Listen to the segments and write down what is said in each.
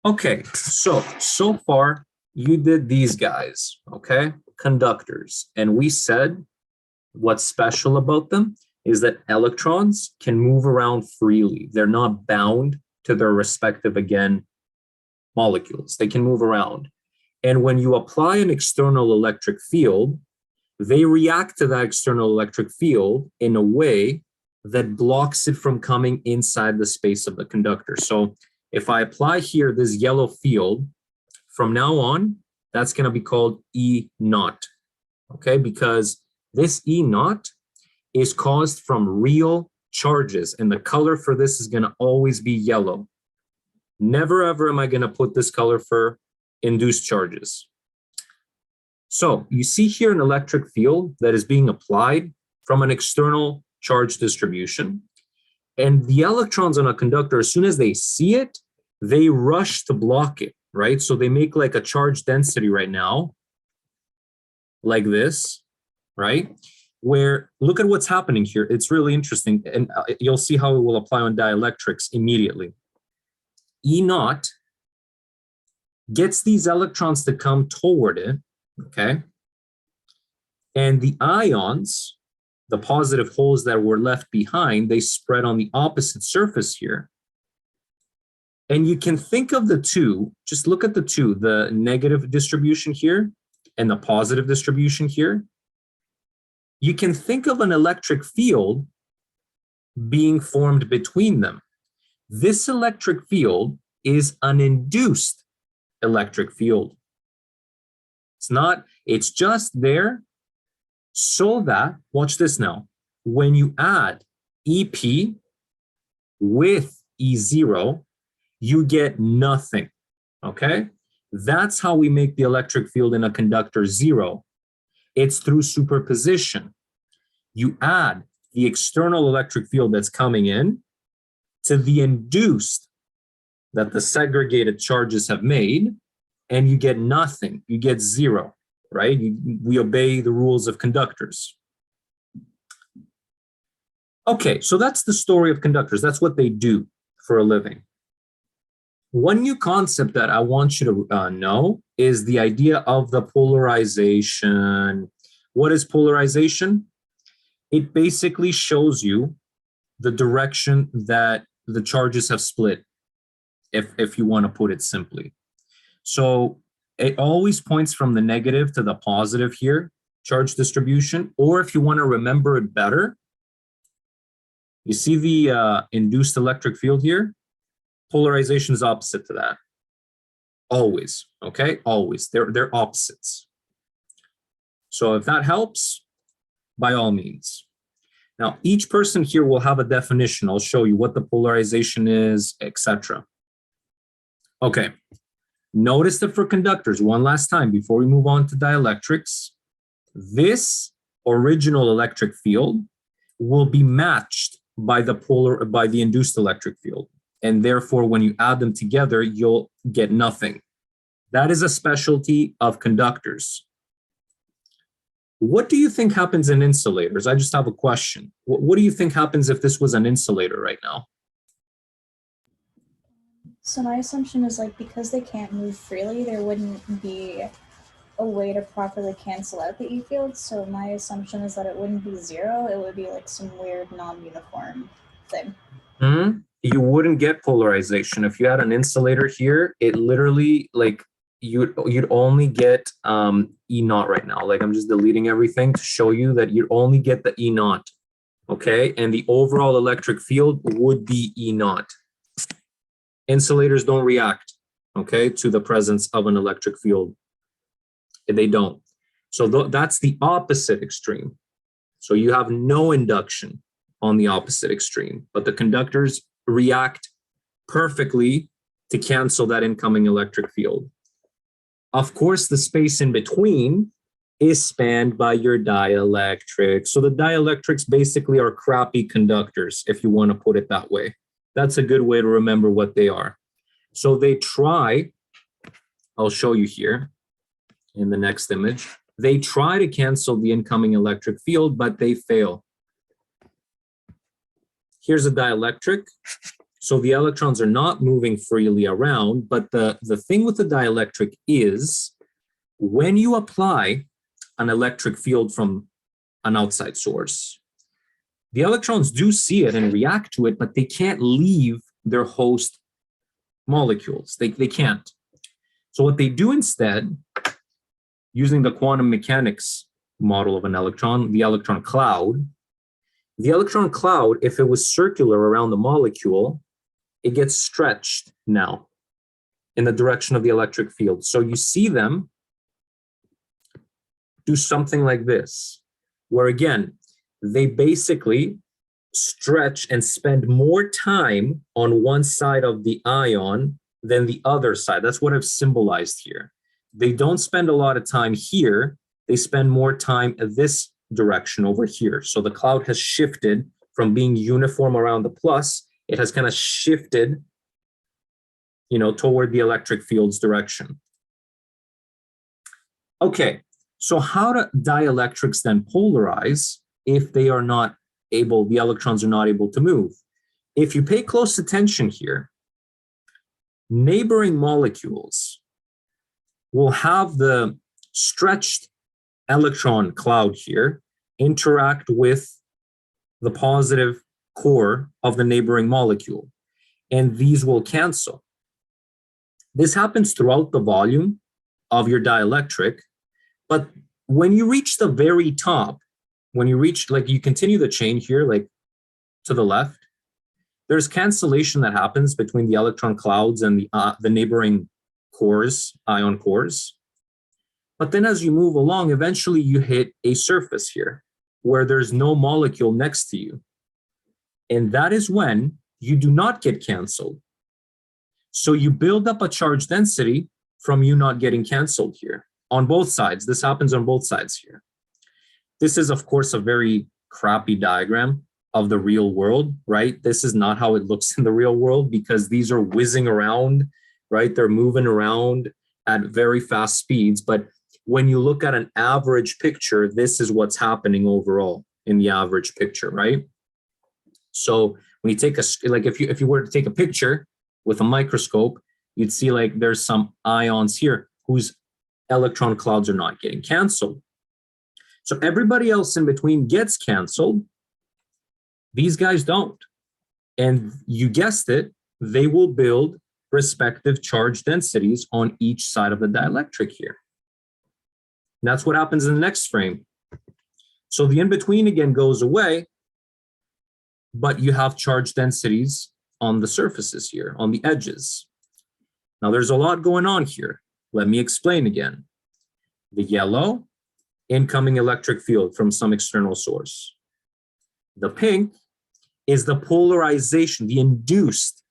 Okay, so far you did these guys, okay? Conductors. And we said what's special about them is that electrons can move around freely. They're not bound to their respective, again, molecules. They can move around. And when you apply an external electric field, they react to that external electric field in a way that blocks it from coming inside the space of the conductor. So if I apply here this yellow field, from now on, that's going to be called E naught, okay? Because this E naught is caused from real charges, and the color for this is going to always be yellow. Never ever am I going to put this color for induced charges. So you see here an electric field that is being applied from an external charge distribution. And the electrons on a conductor, as soon as they see it, they rush to block it, right? So they make like a charge density right now, like this, right? Where, look at what's happening here. It's really interesting. And you'll see how it will apply on dielectrics immediately. E naught gets these electrons to come toward it, okay? And the ions, the positive holes that were left behind, they spread on the opposite surface here. And you can think of the two, just look at the two, the negative distribution here and the positive distribution here. You can think of an electric field being formed between them. This electric field is an induced electric field. It's just there so that, watch this now, when you add EP with E0, you get nothing, okay? That's how we make the electric field in a conductor zero. It's through superposition. You add the external electric field that's coming in to the induced that the segregated charges have made, and you get nothing. You get zero, right? We obey the rules of conductors. Okay, so that's the story of conductors. That's what they do for a living. One new concept that I want you to know is the idea of the polarization. What is polarization? It basically shows you the direction that the charges have split, if you want to put it simply. So it always points from the negative to the positive here, charge distribution, or if you want to remember it better, you see the induced electric field here? Polarization is opposite to that. Always, okay? Always. They're opposites. So if that helps, by all means. Now, each person here will have a definition. I'll show you what the polarization is, etc. Okay. Notice that for conductors, one last time before we move on to dielectrics, this original electric field will be matched by the induced electric field. And therefore, when you add them together, you'll get nothing. That is a specialty of conductors. What do you think happens in insulators? I just have a question. What do you think happens if this was an insulator right now? So my assumption is like, because they can't move freely, there wouldn't be a way to properly cancel out the E field. So my assumption is that it wouldn't be zero. It would be like some weird non-uniform thing. Mm-hmm. You wouldn't get polarization. If you had an insulator here, it literally, like, you'd only get E naught right now. Like, I'm just deleting everything to show you that you'd only get the E naught, okay? And the overall electric field would be E naught. Insulators don't react, okay, to the presence of an electric field. They don't. So that's the opposite extreme. So you have no induction on the opposite extreme, but the conductors react perfectly to cancel that incoming electric field. Of course, the space in between is spanned by your dielectrics. So the dielectrics basically are crappy conductors, if you want to put it that way. That's a good way to remember what they are. So they try, I'll show you here in the next image, they try to cancel the incoming electric field, but they fail. Here's a dielectric. So the electrons are not moving freely around, but the thing with the dielectric is when you apply an electric field from an outside source, the electrons do see it and react to it, but they can't leave their host molecules. They can't. So what they do instead, using the quantum mechanics model of an electron, the electron cloud, if it was circular around the molecule, it gets stretched now in the direction of the electric field. So you see them do something like this, where again, they basically stretch and spend more time on one side of the ion than the other side. That's what I've symbolized here. They don't spend a lot of time here. They spend more time at this direction over here. So the cloud has shifted from being uniform around the plus. It has kind of shifted, toward the electric field's direction. Okay, so how do dielectrics then polarize if they are not able, the electrons are not able to move? If you pay close attention here, neighboring molecules will have the stretched electron cloud here interact with the positive core of the neighboring molecule, and these will cancel. This happens throughout the volume of your dielectric, but when you reach the very top, when you reach, like you continue the chain here, like to the left, there's cancellation that happens between the electron clouds and the neighboring cores, ion cores. But then as you move along, eventually you hit a surface here where there's no molecule next to you. And that is when you do not get canceled. So you build up a charge density from you not getting canceled here on both sides. This happens on both sides here. This is, of course, a very crappy diagram of the real world, right? This is not how it looks in the real world because these are whizzing around, right? They're moving around at very fast speeds. But when you look at an average picture, this is what's happening overall in the average picture, right? So when you take if you were to take a picture with a microscope, you'd see like there's some ions here whose electron clouds are not getting canceled. So everybody else in between gets canceled. These guys don't. And you guessed it, they will build respective charge densities on each side of the dielectric here. And that's what happens in the next frame. So the in-between again goes away, but you have charge densities on the surfaces here, on the edges. Now there's a lot going on here. Let me explain again. The yellow, incoming electric field from some external source. The pink is the polarization, the induced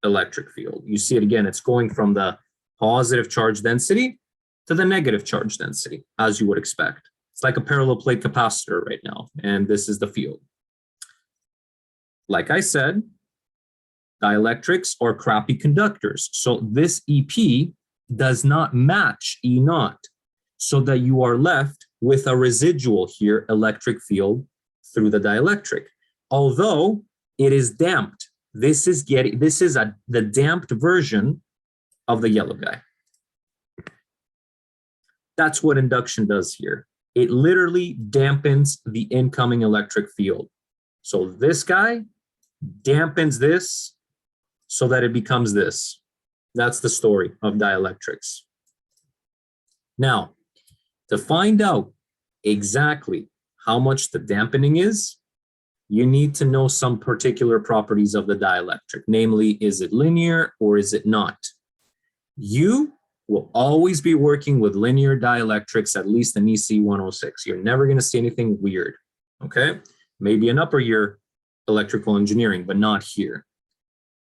electric field. You see it again, it's going from the positive charge density to the negative charge density, as you would expect. It's like a parallel plate capacitor right now, and this is the field. Like I said, dielectrics are crappy conductors. So this EP does not match E naught, so that you are left with a residual here electric field through the dielectric. Although it is damped, this is the damped version of the yellow guy. That's what induction does here. It literally dampens the incoming electric field. So this guy dampens this so that it becomes this. That's the story of dielectrics. Now, to find out exactly how much the dampening is, you need to know some particular properties of the dielectric. Namely, is it linear or is it not? You will always be working with linear dielectrics, at least in ECE 106. You're never going to see anything weird, okay? Maybe in upper year electrical engineering, but not here.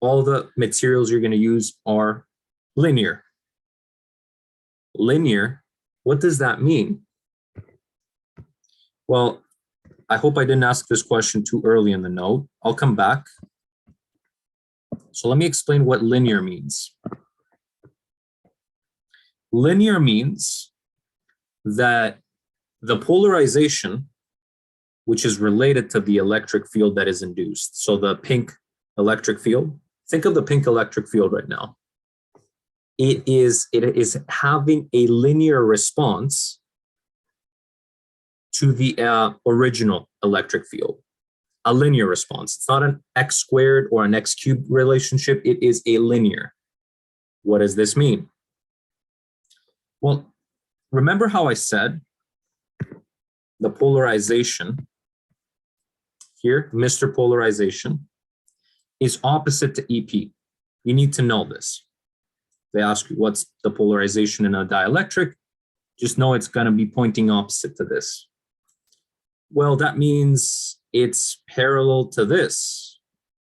All the materials you're going to use are linear. Linear, what does that mean? Well, I hope I didn't ask this question too early in the note. I'll come back. So let me explain what linear means. Linear means that the polarization, which is related to the electric field that is induced, so the pink electric field Think of the pink electric field right now. It is having a linear response to the original electric field. A linear response. It's not an x squared or an x cubed relationship. It is a linear. What does this mean? Well, remember how I said the polarization here, Mr. Polarization, is opposite to EP. You need to know this. They ask you what's the polarization in a dielectric, just know it's going to be pointing opposite to this. Well, that means it's parallel to this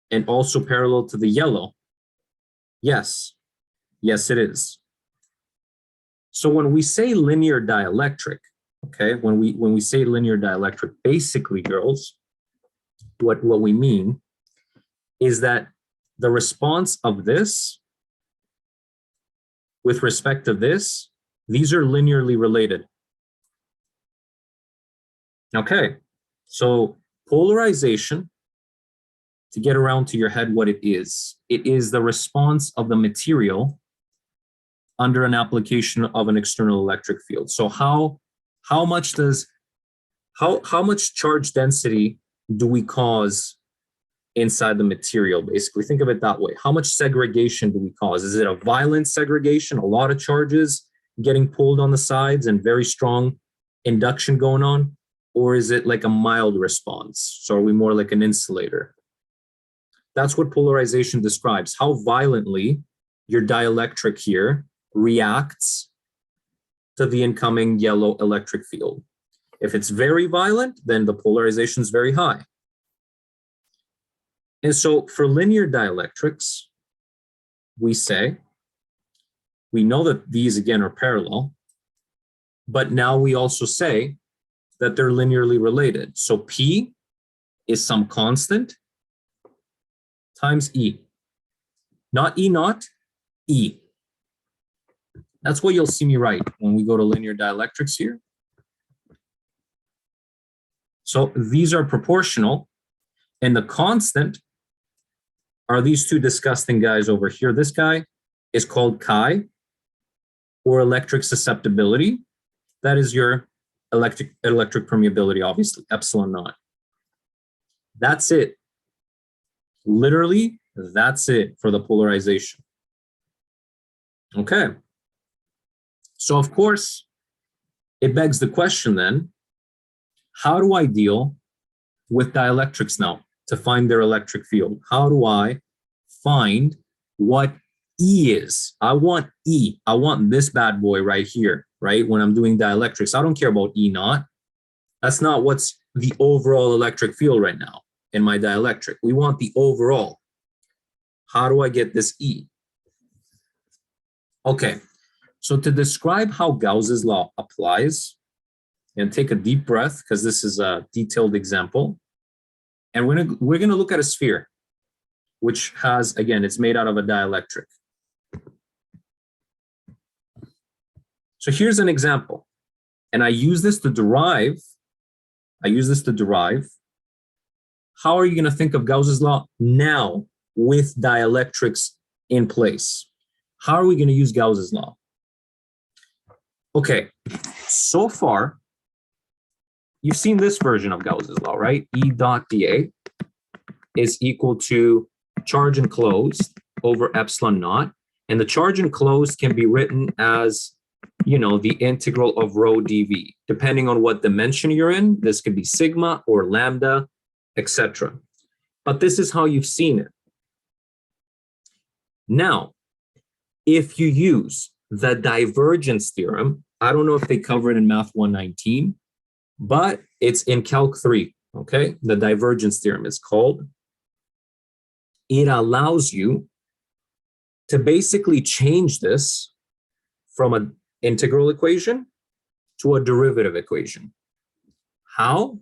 and also parallel to the yellow. Yes, yes, it is. So when we say linear dielectric, okay, when we say linear dielectric, basically, girls, what we mean is that the response of this with respect to this, these are linearly related. Okay, so polarization, to get around to your head what it is the response of the material under an application of an external electric field. So how much charge density do we cause inside the material? Basically, think of it that way. How much segregation do we cause? Is it a violent segregation, a lot of charges getting pulled on the sides and very strong induction going on? Or is it like a mild response? So are we more like an insulator? That's what polarization describes, how violently your dielectric here reacts to the incoming yellow electric field. If it's very violent, then the polarization is very high. And so for linear dielectrics, we know that these again are parallel, but now we also say that they're linearly related. So P is some constant times E. Not E naught, E. That's what you'll see me write when we go to linear dielectrics here. So these are proportional, and the constant are these two disgusting guys over here. This guy is called chi, or electric susceptibility. That is your electric permeability, obviously, epsilon naught. That's it. Literally, that's it for the polarization. Okay. So of course, it begs the question then, how do I deal with dielectrics now to find their electric field? How do I find what E is? I want E. I want this bad boy right here, right? When I'm doing dielectrics, I don't care about E naught. That's not what's the overall electric field right now in my dielectric. We want the overall. How do I get this E? Okay, so to describe how Gauss's law applies, and take a deep breath because this is a detailed example. And we're gonna look at a sphere, which has, again, it's made out of a dielectric. So here's an example. And I use this to derive, how are you gonna think of Gauss's law now with dielectrics in place? How are we gonna use Gauss's law? Okay, so far, you've seen this version of Gauss's law, right? E dot dA is equal to charge enclosed over epsilon naught. And the charge enclosed can be written as, you know, the integral of rho dV. Depending on what dimension you're in, this could be sigma or lambda, etc. But this is how you've seen it. Now, if you use the divergence theorem, I don't know if they cover it in Math 119, but it's in Calc 3, okay? The divergence theorem is called. It allows you to basically change this from an integral equation to a derivative equation. How?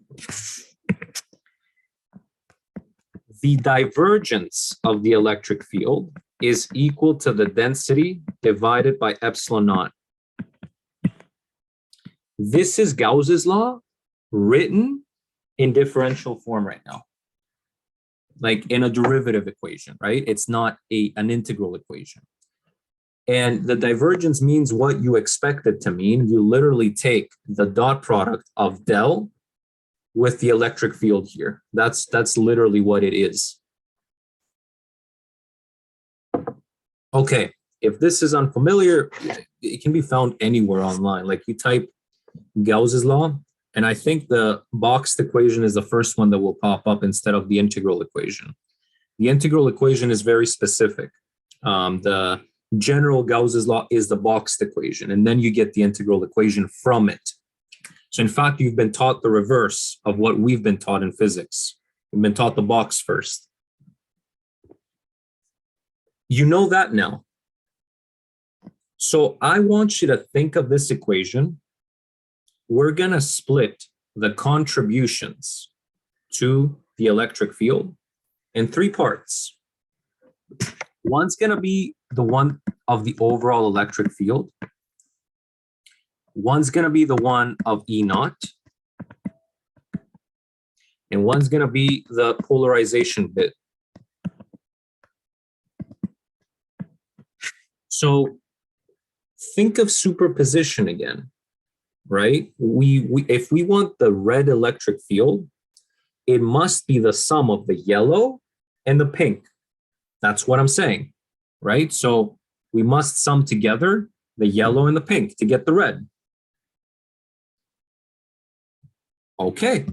The divergence of the electric field is equal to the density divided by epsilon naught. This is Gauss's law written in differential form right now. like in a derivative equation, right? It's not an integral equation. And the divergence means what you expect it to mean. You literally take the dot product of del with the electric field here. That's literally what it is. Okay, if this is unfamiliar, it can be found anywhere online. Like you type Gauss's law, and I think the boxed equation is the first one that will pop up instead of the integral equation. The integral equation is very specific. The general Gauss's law is the boxed equation, and then you get the integral equation from it. So in fact, you've been taught the reverse of what we've been taught in physics. We've been taught the box first. You know that now. So I want you to think of this equation. We're going to split the contributions to the electric field in three parts. One's going to be the one of the overall electric field. One's going to be the one of E naught. And one's going to be the polarization bit. So think of superposition again, right? If we want the red electric field, it must be the sum of the yellow and the pink. That's what I'm saying, right? So we must sum together the yellow and the pink to get the red. Okay,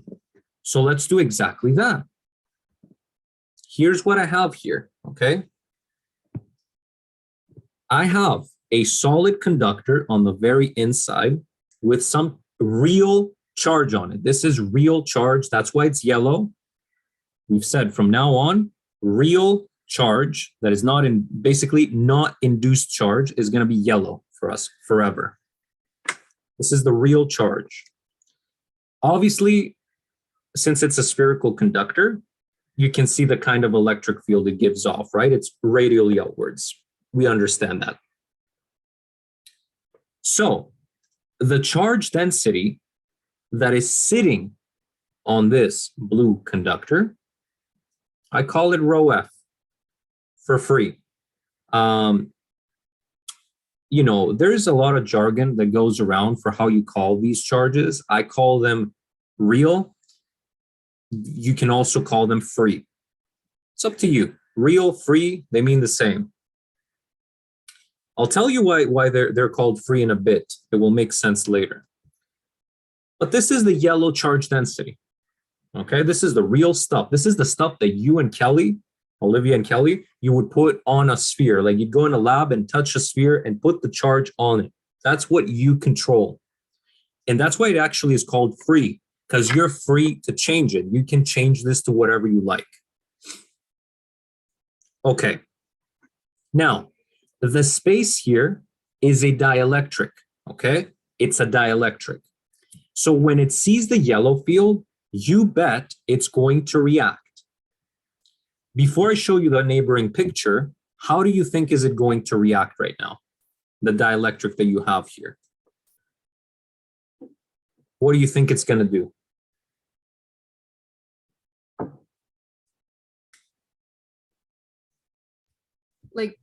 so let's do exactly that. Here's what I have here, okay? I have a solid conductor on the very inside with some real charge on it. This is real charge. That's why it's yellow. We've said from now on, real charge that is not in, basically not induced charge is going to be yellow for us forever. This is the real charge. Obviously, since it's a spherical conductor, you can see the kind of electric field it gives off, right? It's radially outwards. We understand that. So the charge density that is sitting on this blue conductor, I call it rho F for free. You know, there's a lot of jargon that goes around for how you call these charges. I call them real. You can also call them free. It's up to you. Real, free, they mean the same. I'll tell you why they're called free in a bit. It will make sense later. But this is the yellow charge density. Okay, this is the real stuff. This is the stuff that you and Kelly, Olivia and Kelly, you would put on a sphere. Like you'd go in a lab and touch a sphere and put the charge on it. That's what you control. And that's why it actually is called free, because you're free to change it. You can change this to whatever you like. Okay. Now, the space here is a dielectric, okay? It's a dielectric. So when it sees the yellow field, you bet it's going to react. Before I show you the neighboring picture, how do you think is it going to react right now? The dielectric that you have here. What do you think it's going to do? Like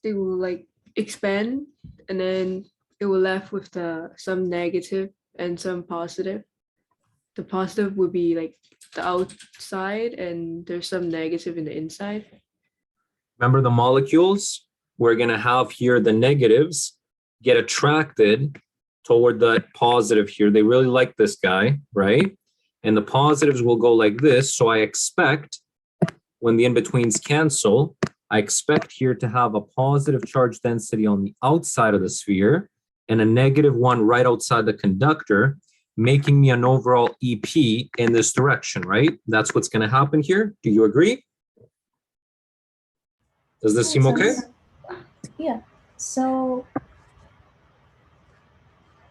they will like expand, and then it will left with some negative and some positive. The positive would be like the outside, and there's some negative in the inside. Remember the molecules? We're going to have here the negatives get attracted toward the positive here. They really like this guy, right? And the positives will go like this. So I expect when the in-betweens cancel, I expect here to have a positive charge density on the outside of the sphere and a negative one right outside the conductor, making me an overall EP in this direction, right? That's what's going to happen here. Do you agree? Does this seem okay? Yeah. So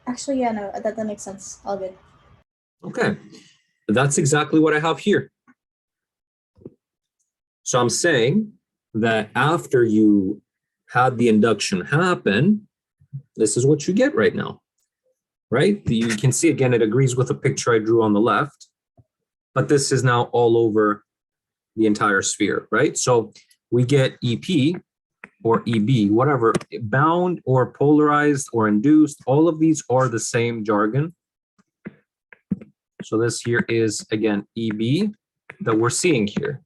actually, yeah, no, that makes sense. All good. Okay. That's exactly what I have here. So I'm saying that after you had the induction happen, this is what you get right now, right? You can see again, it agrees with the picture I drew on the left, but this is now all over the entire sphere, right? So we get EP or EB, whatever, bound or polarized or induced, all of these are the same jargon. So this here is, again, EB that we're seeing here.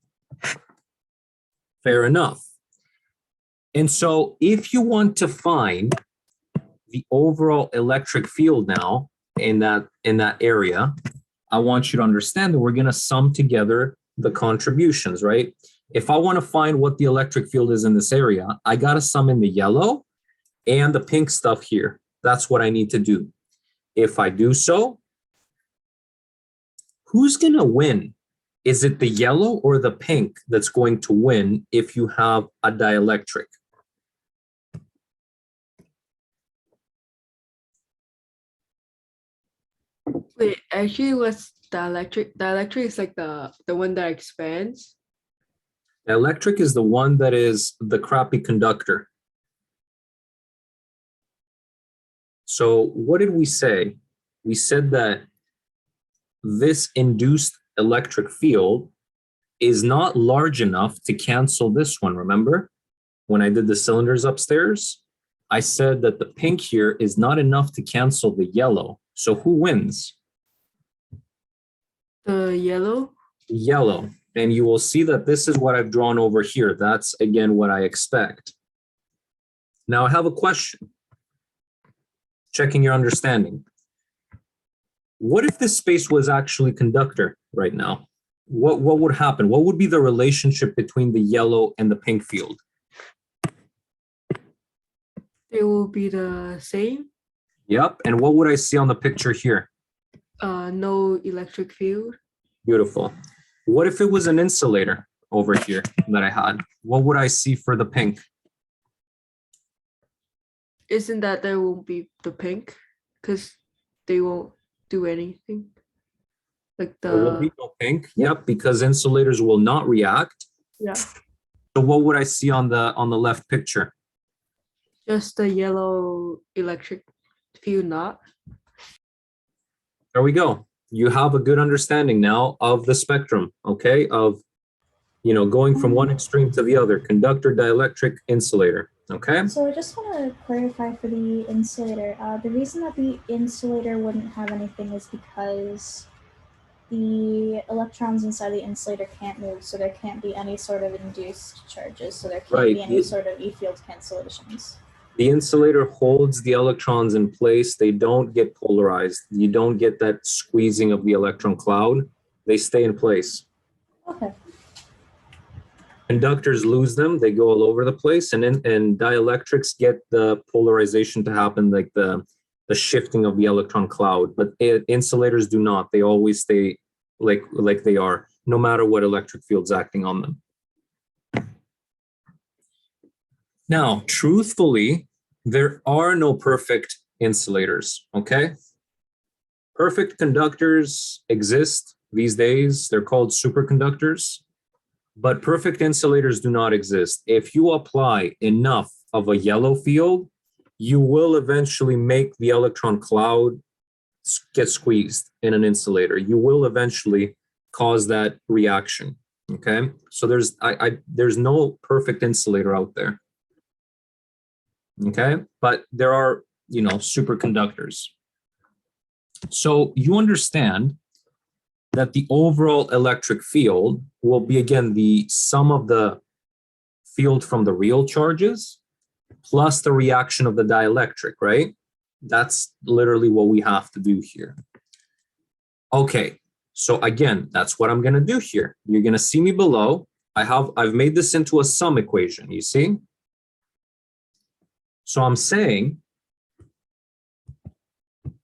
Fair enough. And so if you want to find the overall electric field now in that area, I want you to understand that we're going to sum together the contributions, right? If I want to find what the electric field is in this area, I got to sum in the yellow and the pink stuff here. That's what I need to do. If I do so, who's going to win? Is it the yellow or the pink that's going to win if you have a dielectric? Wait, actually, what's dielectric? Dielectric is like the one that expands. Dielectric is the one that is the crappy conductor. So what did we say? We said that this induced electric field is not large enough to cancel this one, remember? When I did the cylinders upstairs, I said that the pink here is not enough to cancel the yellow. So who wins? The yellow? Yellow. And you will see that this is what I've drawn over here. That's, again, what I expect. Now I have a question. Checking your understanding. What if this space was actually conductor right now? What would happen? What would be the relationship between the yellow and the pink field? It will be the same. Yep. And what would I see on the picture here? No electric field. Beautiful. What if it was an insulator over here that I had? What would I see for the pink? Isn't that there won't be the pink? Because they won't do anything. Like There will be the, no pink. Yep, because insulators will not react. yeah, So what would I see on the left picture? just the yellow electric field not. There we go. You have a good understanding now of the spectrum, okay? Of, going from one extreme to the other, conductor, dielectric, insulator, okay? So I just want to clarify for the insulator. The reason that the insulator wouldn't have anything is because the electrons inside the insulator can't move, so there can't be any sort of induced charges, so there can't Right. be any sort of E-field cancellations. The insulator holds the electrons in place. They don't get polarized. You don't get that squeezing of the electron cloud. They stay in place. Okay. Conductors lose them. They go all over the place. And dielectrics get the polarization to happen, like the shifting of the electron cloud. But insulators do not. They always stay like they are, no matter what electric field's acting on them. Now, truthfully, there are no perfect insulators, okay? Perfect conductors exist these days. They're called superconductors, but perfect insulators do not exist. If you apply enough of a yellow field, you will eventually make the electron cloud get squeezed in an insulator. You will eventually cause that reaction, okay? So there's no perfect insulator out there. Okay, but there are, superconductors. So you understand that the overall electric field will be, again, the sum of the field from the real charges plus the reaction of the dielectric, right? That's literally what we have to do here. Okay, so again, that's what I'm going to do here. You're going to see me below. I've made this into a sum equation, you see? So I'm saying,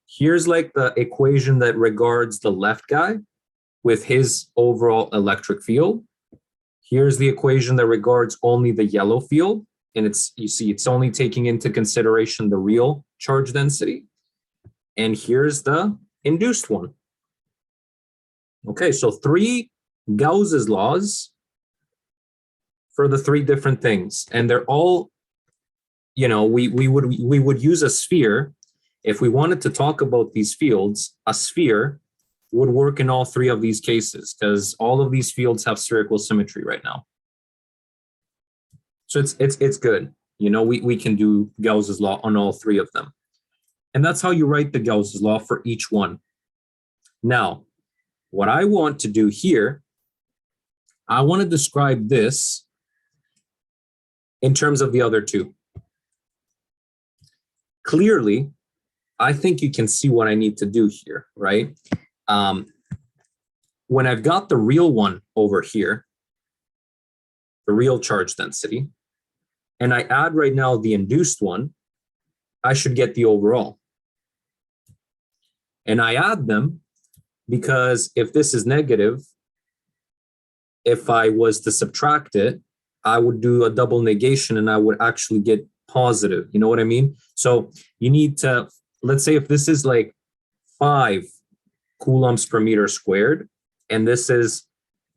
here's like the equation that regards the left guy with his overall electric field. Here's the equation that regards only the yellow field. And it's only taking into consideration the real charge density. And here's the induced one. Okay, so 3 Gauss's laws for the 3 different things. And they're all, we would use a sphere. If we wanted to talk about these fields, a sphere would work in all three of these cases because all of these fields have spherical symmetry right now. So it's good. You know, we can do Gauss's law on all three of them. And that's how you write the Gauss's law for each one. Now, what I want to do here, I want to describe this in terms of the other two. Clearly, I think you can see what I need to do here, right? When I've got the real one over here, the real charge density, and I add right now the induced one, I should get the overall. And I add them because if this is negative, if I was to subtract it, I would do a double negation and I would actually get positive. You know what I mean? So you need to, let's say if this is like 5 coulombs per meter squared, and this is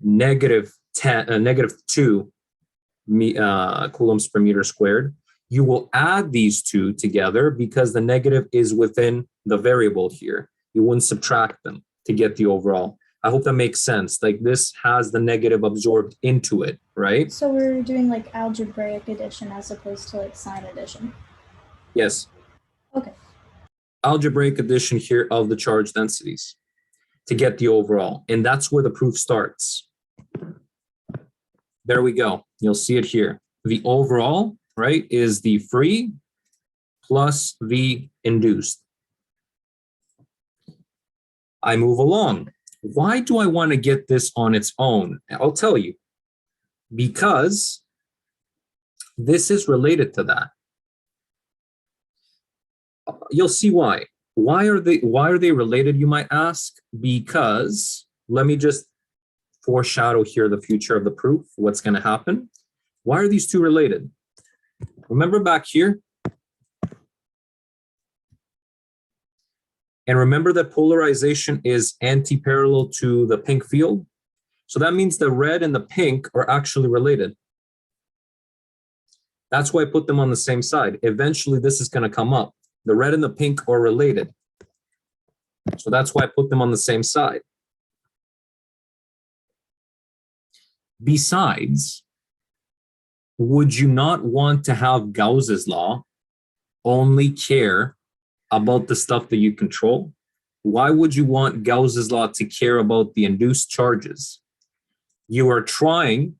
negative 2 coulombs per meter squared, you will add these two together because the negative is within the variable here. You wouldn't subtract them to get the overall. I hope that makes sense. Like this has the negative absorbed into it, right? So we're doing like algebraic addition as opposed to like sign addition. Yes. Okay. Algebraic addition here of the charge densities to get the overall. And that's where the proof starts. There we go. You'll see it here. The overall, right, is the free plus the induced. I move along. Why do I want to get this on its own? I'll tell you. Because this is related to that. You'll see why. Why are they related, you might ask? Because let me just foreshadow here the future of the proof, what's going to happen. Why are these two related? Remember back here? And remember that polarization is anti-parallel to the pink field? So that means the red and the pink are actually related. That's why I put them on the same side. Eventually, this is going to come up. The red and the pink are related. So that's why I put them on the same side. Besides, would you not want to have Gauss's law only care about the stuff that you control? Why would you want Gauss's law to care about the induced charges? You are trying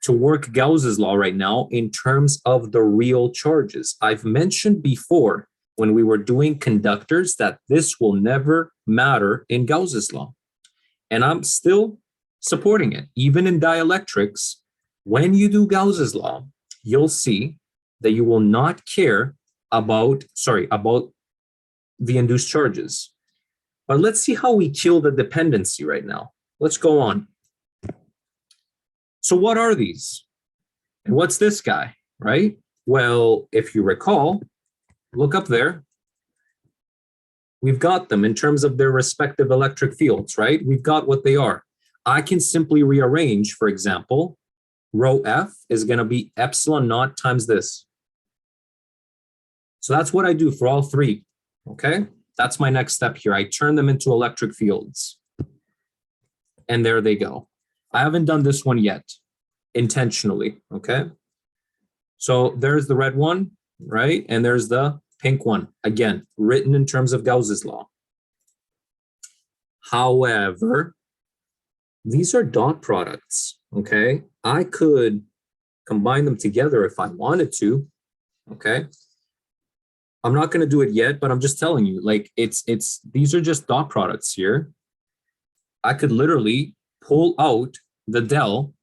to work Gauss's law right now in terms of the real charges. I've mentioned before when we were doing conductors that this will never matter in Gauss's law. And I'm still supporting it. Even in dielectrics, when you do Gauss's law, you'll see that you will not care about the induced charges. But let's see how we kill the dependency right now. Let's go on. So what are these? And what's this guy, right? Well, if you recall, look up there. We've got them in terms of their respective electric fields, right? We've got what they are. I can simply rearrange, for example, rho F is going to be epsilon naught times this. So that's what I do for all three, okay? That's my next step here. I turn them into electric fields. And there they go. I haven't done this one yet, intentionally, okay? So there's the red one, right? And there's the pink one, again, written in terms of Gauss's law. However, these are dot products, okay? I could combine them together if I wanted to, okay? I'm not going to do it yet, but I'm just telling you, like these are just dot products here. I could literally pull out the del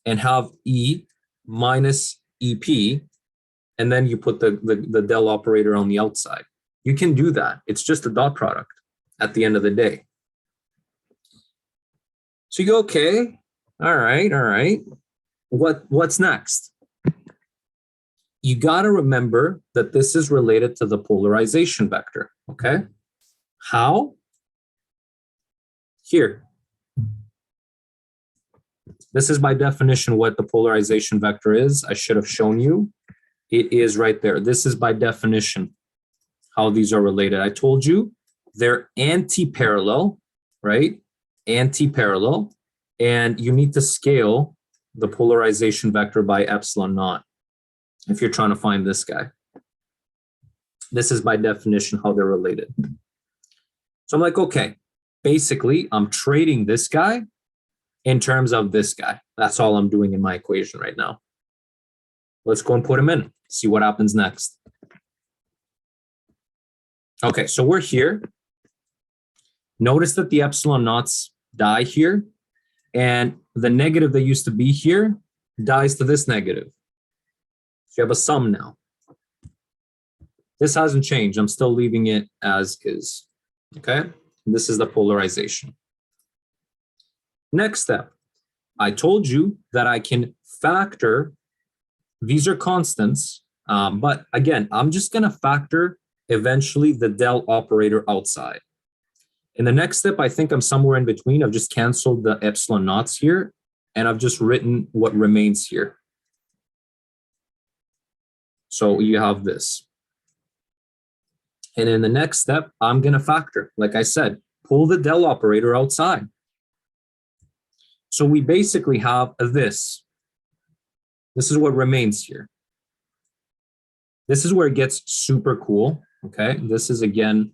and have E minus EP, and then you put the del operator on the outside. You can do that. It's just a dot product at the end of the day. So you go, okay, all right. What's next? You got to remember that this is related to the polarization vector, okay? How? Here. This is by definition what the polarization vector is. I should have shown you. It is right there. This is by definition how these are related. I told you they're anti-parallel right? Anti-parallel, and you need to scale the polarization vector by epsilon naught if you're trying to find this guy. This is by definition how they're related. So I'm like, okay, basically I'm trading this guy in terms of this guy. That's all I'm doing in my equation right now. Let's go and put him in, see what happens next. Okay, so we're here. Notice that the epsilon naughts die here, and the negative that used to be here dies to this negative. So you have a sum now. This hasn't changed. I'm still leaving it as is. Okay, this is the polarization. Next step, I told you that I can factor, these are constants, but again, I'm just going to factor eventually the del operator outside. In the next step, I think I'm somewhere in between. I've just canceled the epsilon naughts here, and I've just written what remains here. So you have this. And in the next step, I'm going to factor, like I said, pull the del operator outside. So we basically have this. This is what remains here. This is where it gets super cool. Okay, this is again,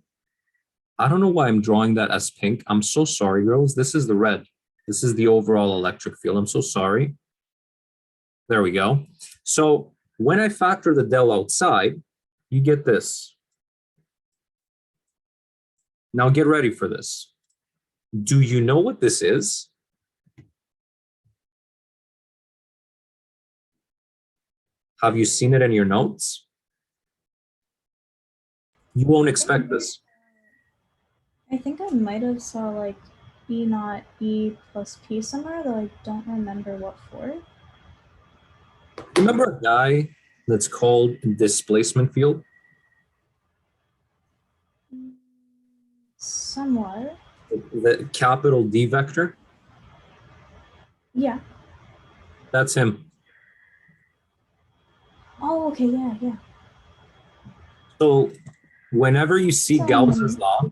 I don't know why I'm drawing that as pink. I'm so sorry, girls. This is the red. This is the overall electric field. I'm so sorry. There we go. So when I factor the del outside, you get this. Now get ready for this. Do you know what this is? Have you seen it in your notes? You won't expect this. I think I might have saw like E naught E plus P somewhere, though I don't remember what for. Remember a guy that's called displacement field? Somewhat. The capital D vector? Yeah. That's him. Oh, okay, yeah. So whenever you see Gauss's law,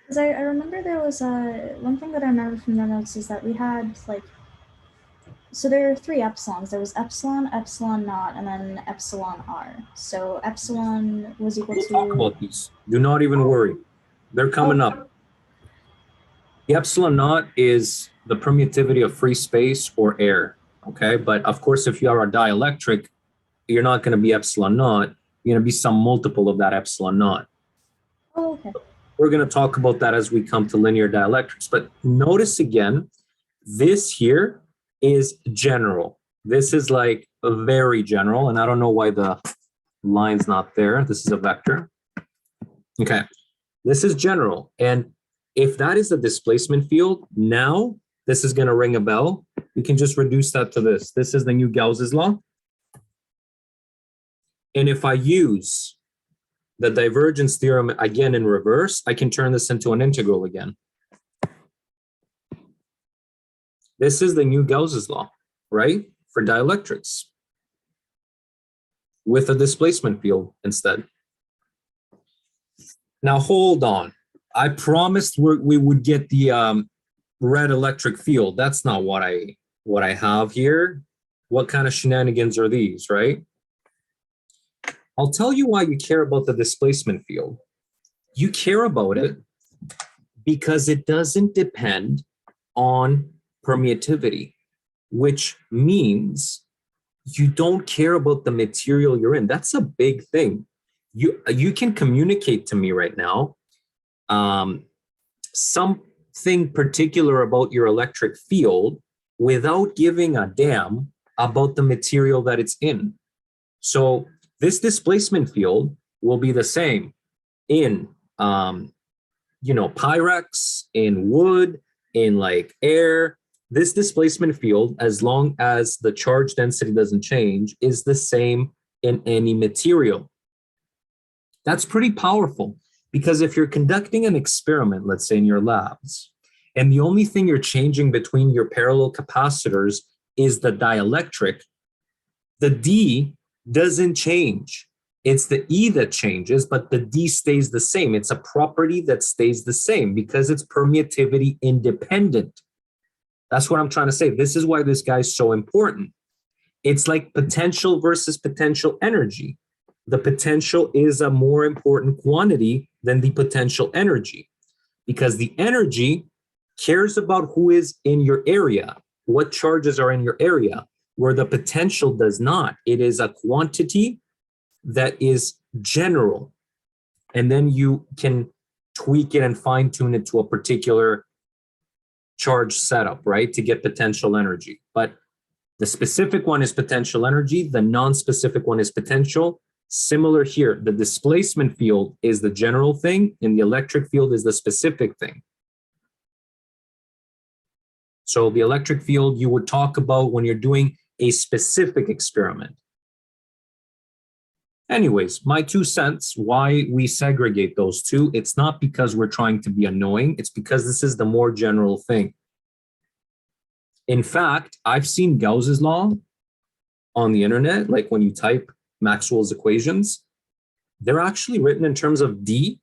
Because I remember there was one thing that I remember from the notes is that we had like, so there are 3 epsilons. There was epsilon, epsilon naught, and then epsilon r. So epsilon was equal we'll to. talk about these. Do not even worry. They're coming up. The epsilon naught is the permittivity of free space or air. Okay, but of course, if you are a dielectric, you're not going to be epsilon naught. You're going to be some multiple of that epsilon naught. Oh, okay. We're going to talk about that as we come to linear dielectrics. But notice again, this here is general. This is like a very general, and I don't know why the line's not there. This is a vector. Okay, this is general. And if that is the displacement field, now this is going to ring a bell. We can just reduce that to this. This is the new Gauss's law. And if I use the divergence theorem again in reverse, I can turn this into an integral again. This is the new Gauss's law, right? For dielectrics with a displacement field instead. Now, hold on. I promised we would get the red electric field. That's not what I have here. What kind of shenanigans are these, right? I'll tell you why you care about the displacement field. You care about it because it doesn't depend on permittivity, which means you don't care about the material you're in. That's a big thing. You can communicate to me right now something particular about your electric field without giving a damn about the material that it's in. So this displacement field will be the same in, Pyrex, in wood, in like air. This displacement field, as long as the charge density doesn't change, is the same in any material. That's pretty powerful because if you're conducting an experiment, let's say in your labs, and the only thing you're changing between your parallel capacitors is the dielectric, the D doesn't change. It's the E that changes, but the D stays the same. It's a property that stays the same because it's permeativity independent. That's what I'm trying to say. This is why this guy's so important. It's like potential versus potential energy. The potential is a more important quantity than the potential energy because the energy cares about who is in your area, what charges are in your area, where the potential does not. It is a quantity that is general. And then you can tweak it and fine tune it to a particular charge setup, right? To get potential energy. But the specific one is potential energy. The non-specific one is potential. Similar here, the displacement field is the general thing and the electric field is the specific thing. So the electric field you would talk about when you're doing a specific experiment. Anyways, my 2 cents, why we segregate those two, it's not because we're trying to be annoying, it's because this is the more general thing. In fact, I've seen Gauss's law on the internet, like when you type Maxwell's equations, they're actually written in terms of D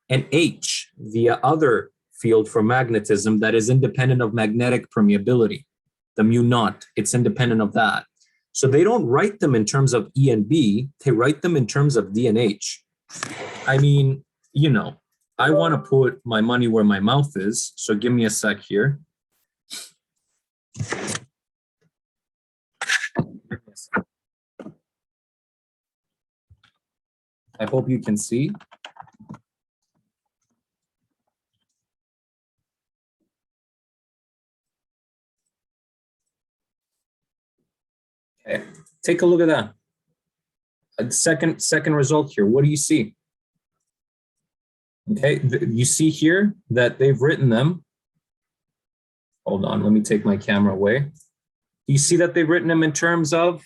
and H, the other field for magnetism that is independent of magnetic permeability, the mu naught, it's independent of that. So they don't write them in terms of E and B, they write them in terms of D and H. I mean, you know, I want to put my money where my mouth is, so give me a sec here. I hope you can see. Okay, take a look at that. A second result here. What do you see? Okay, you see here that they've written them. Hold on, let me take my camera away. You see that they've written them in terms of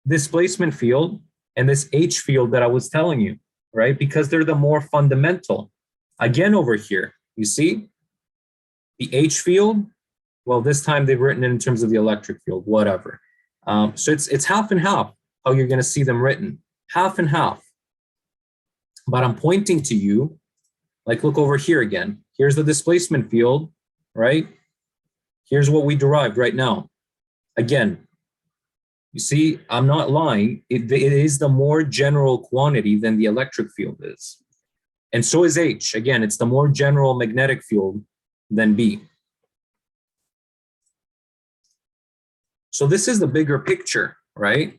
displacement field and this H field that I was telling you, right? Because they're the more fundamental. Again, over here, you see the H field. Well, this time they've written it in terms of the electric field, whatever. So it's half and half how you're going to see them written, half and half. But I'm pointing to you, like look over here again. Here's the displacement field, right? Here's what we derived right now. Again, you see, I'm not lying. It is the more general quantity than the electric field is. And so is H. Again, it's the more general magnetic field than B. So this is the bigger picture, right?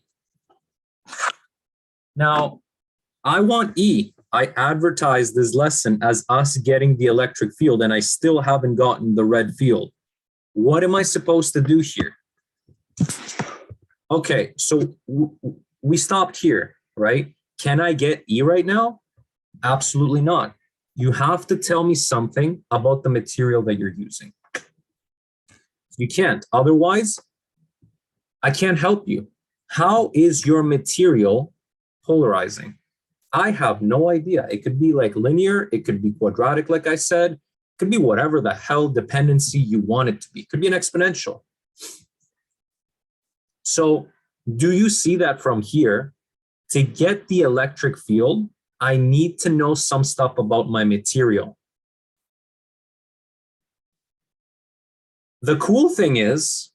Now, I want E. I advertised this lesson as us getting the electric field, and I still haven't gotten the red field. What am I supposed to do here? Okay, so we stopped here, right? Can I get E right now? Absolutely not. You have to tell me something about the material that you're using. You can't. Otherwise, I can't help you. How is your material polarizing? I have no idea. It could be like linear. It could be quadratic, like I said. It could be whatever the hell dependency you want it to be. It could be an exponential. So do you see that from here? To get the electric field, I need to know some stuff about my material. The cool thing is,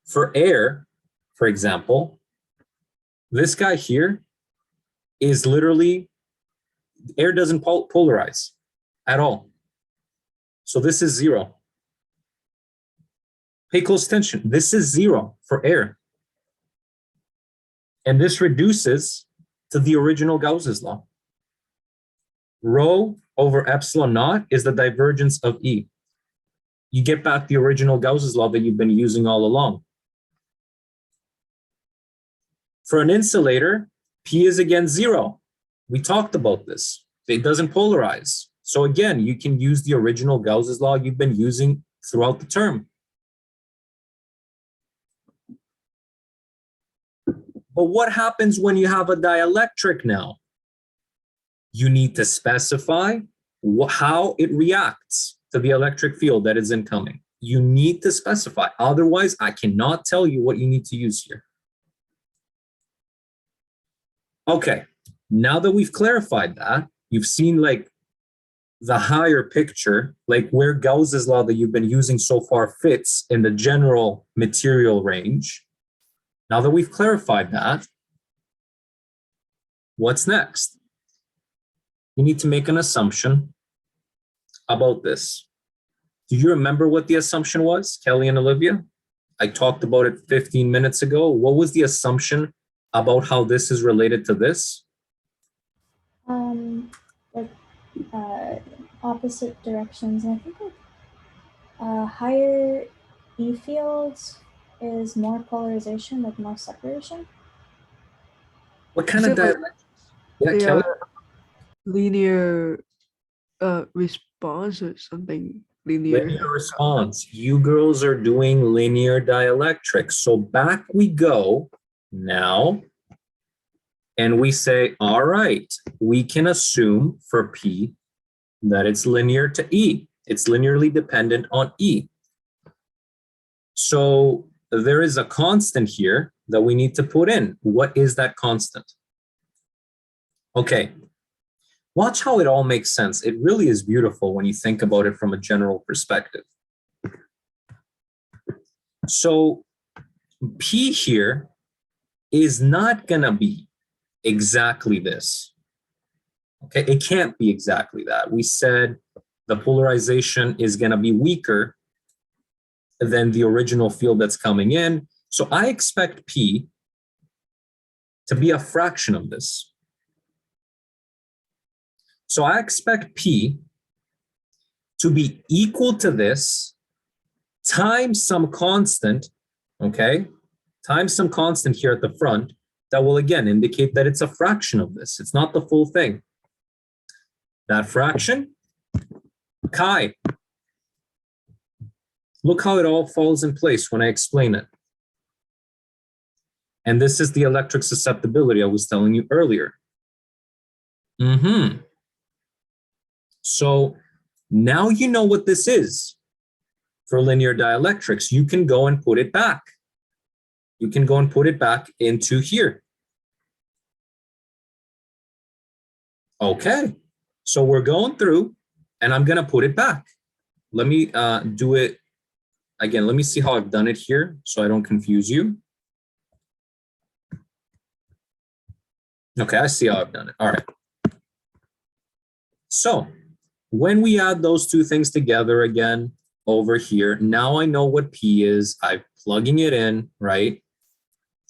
for air, for example, this guy here is literally, air doesn't polarize at all. So this is 0. Pay close attention. This is 0 for air. And this reduces to the original Gauss's law. Rho over epsilon naught is the divergence of E. You get back the original Gauss's law that you've been using all along. For an insulator, P is again 0. We talked about this. It doesn't polarize. So again, you can use the original Gauss's law you've been using throughout the term. But what happens when you have a dielectric now? You need to specify how it reacts to the electric field that is incoming. You need to specify. Otherwise, I cannot tell you what you need to use here. Okay, Now that we've clarified that, you've seen like the higher picture, like where Gauss's law that you've been using so far fits in the general material range. Now that we've clarified that, what's next? You need to make an assumption about this. Do you remember what the assumption was, Kelly and Olivia? I talked about it 15 minutes ago. What was the assumption about how this is related to this? Like opposite directions. And I think like higher E fields is more polarization, like more separation. What kind of Is it like dialect? Yeah, they Kelly. are linear response or something linear? Linear response. You girls are doing linear dielectrics. So back we go now. And we say, all right, we can assume for P that it's linear to E. It's linearly dependent on E. So there is a constant here that we need to put in. What is that constant? Okay, watch how it all makes sense. It really is beautiful when you think about it from a general perspective. So P here is not going to be exactly this. Okay, it can't be exactly that. We said the polarization is going to be weaker than the original field that's coming in. So I expect P to be a fraction of this. So I expect P to be equal to this times some constant, okay, times some constant here at the front that will again indicate that it's a fraction of this. It's not the full thing. That fraction, chi. Look how it all falls in place when I explain it. And this is the electric susceptibility I was telling you earlier. So now you know what this is for linear dielectrics. You can go and put it back. You can go and put it back into here. Okay, so we're going through and I'm gonna put it back. Let me do it again. Let me see how I've done it here so I don't confuse you. Okay, I see how I've done it. All right. So when we add those two things together again over here, now I know what P is. I'm plugging it in, right?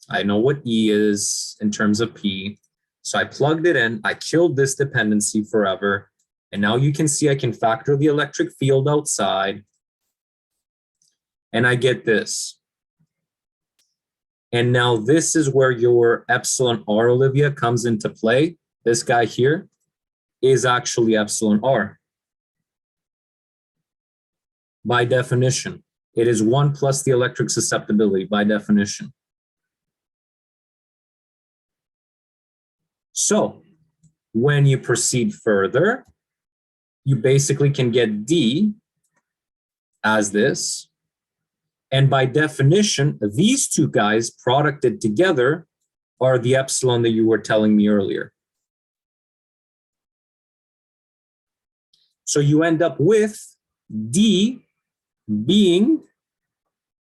I know what E is in terms of P. So I plugged it in. I killed this dependency forever. And now you can see I can factor the electric field outside. And I get this. And now this is where your epsilon R, Olivia, comes into play. This guy here is actually epsilon R. By definition, it is 1 plus the electric susceptibility by definition. So when you proceed further, you basically can get D as this. And by definition, these two guys producted together are the epsilon that you were telling me earlier. So you end up with D being,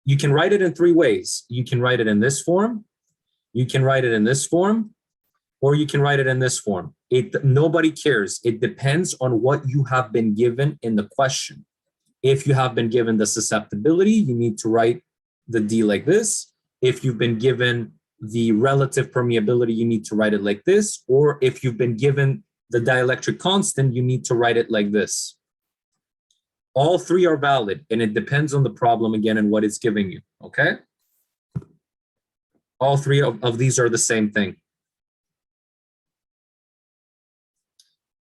you can write it in three ways. You can write it in this form, you can write it in this form, or you can write it in this form. Nobody cares. It depends on what you have been given in the question. If you have been given the susceptibility, you need to write the D like this. If you've been given the relative permeability, you need to write it like this. Or if you've been given the dielectric constant, you need to write it like this. All three are valid, and it depends on the problem again and what it's giving you, okay? All three of these are the same thing.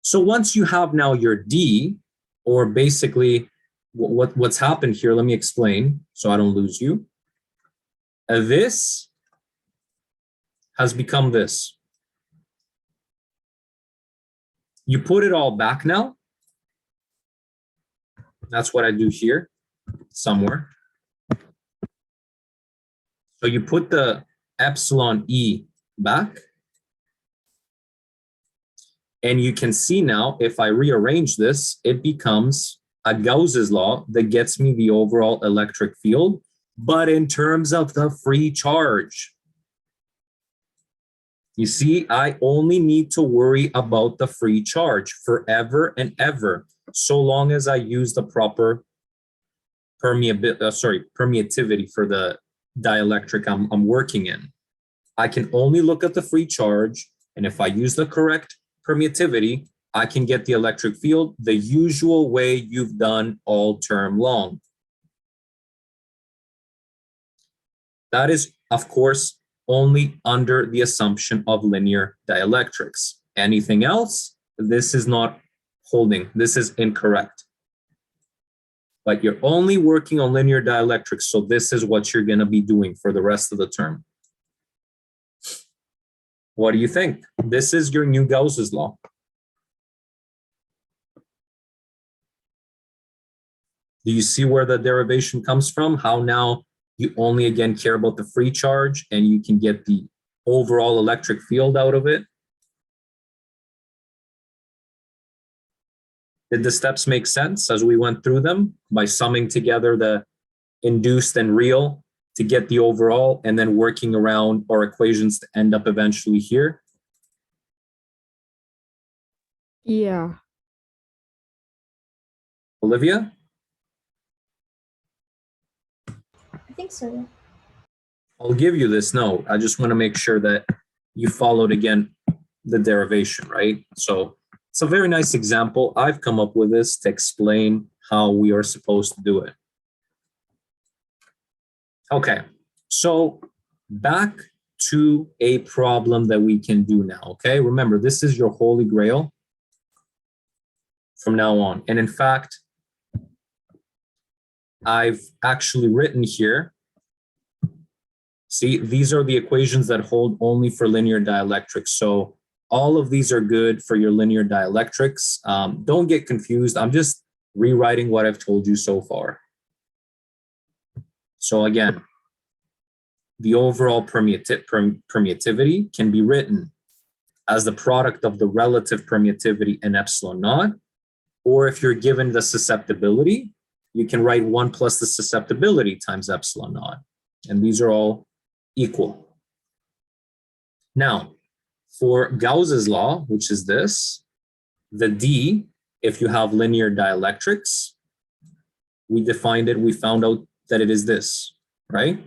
So once you have now your D, or basically what's happened here, let me explain so I don't lose you. This has become this. You put it all back now. That's what I do here somewhere. So you put the epsilon E back. And you can see now, if I rearrange this, it becomes a Gauss's law that gets me the overall electric field, but in terms of the free charge. You see, I only need to worry about the free charge forever and ever, so long as I use the proper permeativity for the dielectric I'm working in. I can only look at the free charge, and if I use the correct permeativity, I can get the electric field the usual way you've done all term long. That is, of course, only under the assumption of linear dielectrics. Anything else, this is not holding. This is incorrect. But you're only working on linear dielectrics, so this is what you're going to be doing for the rest of the term. What do you think? This is your new Gauss's law. Do you see where the derivation comes from? How now you only again care about the free charge and you can get the overall electric field out of it? Did the steps make sense as we went through them by summing together the induced and real to get the overall and then working around our equations to end up eventually here? Yeah. Olivia? I think so. Yeah. I'll give you this note. I just want to make sure that you followed again the derivation, right? So it's a very nice example. I've come up with this to explain how we are supposed to do it. Okay, so back to a problem that we can do now, okay? Remember, this is your holy grail from now on. And in fact, I've actually written here, see, these are the equations that hold only for linear dielectrics. So all of these are good for your linear dielectrics. Don't get confused. I'm just rewriting what I've told you so far. So again, the overall permeativity can be written as the product of the relative permeativity and epsilon naught, or if you're given the susceptibility, you can write 1 plus the susceptibility times epsilon naught, and these are all equal. Now, for Gauss's law, which is this, the D, if you have linear dielectrics, we defined it, we found out that it is this, right?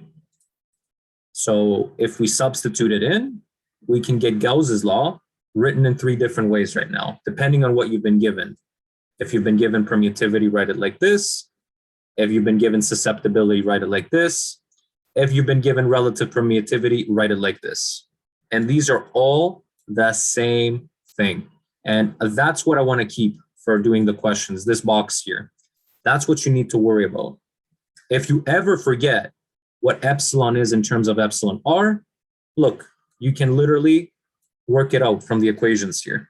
So if we substitute it in, we can get Gauss's law written in 3 different ways right now, depending on what you've been given. If you've been given permeativity, write it like this. If you've been given susceptibility, write it like this. If you've been given relative permeativity, write it like this. And these are all the same thing. And that's what I want to keep for doing the questions, this box here. That's what you need to worry about. If you ever forget what epsilon is in terms of epsilon r, look, you can literally work it out from the equations here.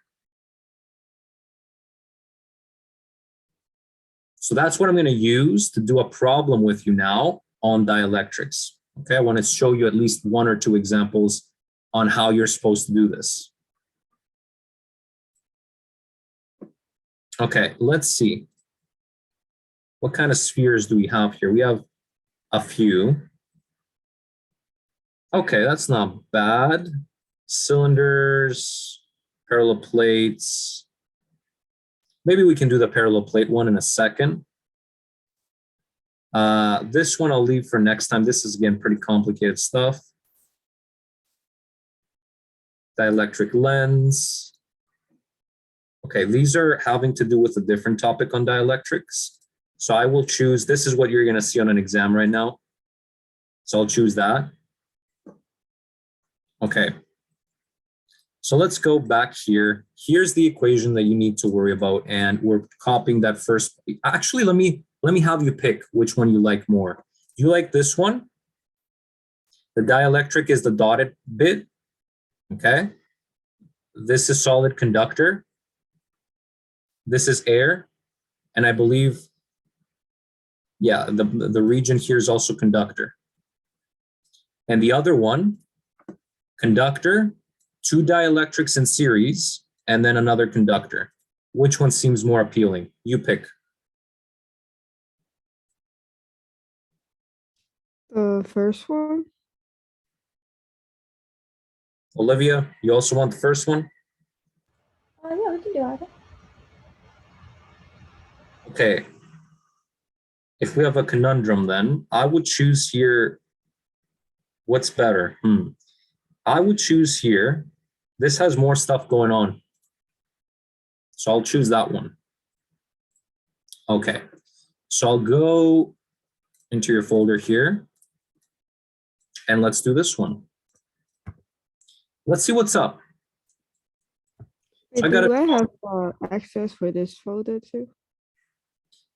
So that's what I'm going to use to do a problem with you now on dielectrics. Okay, I want to show you at least 1 or 2 examples on how you're supposed to do this. Okay, let's see. What kind of spheres do we have here? We have a few. Okay, that's not bad. Cylinders, parallel plates. Maybe we can do the parallel plate one in a second. This one I'll leave for next time. This is, again, pretty complicated stuff. Dielectric lens. Okay, these are having to do with a different topic on dielectrics. So I will choose, this is what you're going to see on an exam right now. So I'll choose that. Okay. So let's go back here. Here's the equation that you need to worry about, and we're copying that first. Actually, let me have you pick which one you like more. Do you like this one? The dielectric is the dotted bit. Okay. This is solid conductor. This is air. And I believe, yeah, the region here is also conductor. And the other one, conductor, 2 dielectrics in series, and then another conductor. Which one seems more appealing? You pick. The first one? Olivia, you also want the first one? Yeah, we can do either. Okay. If we have a conundrum, then I would choose here. What's better? I would choose here. This has more stuff going on. So I'll choose that one. Okay. So I'll go into your folder here. And let's do this one. Let's see what's up. Wait, I gotta- do I have access for this folder too?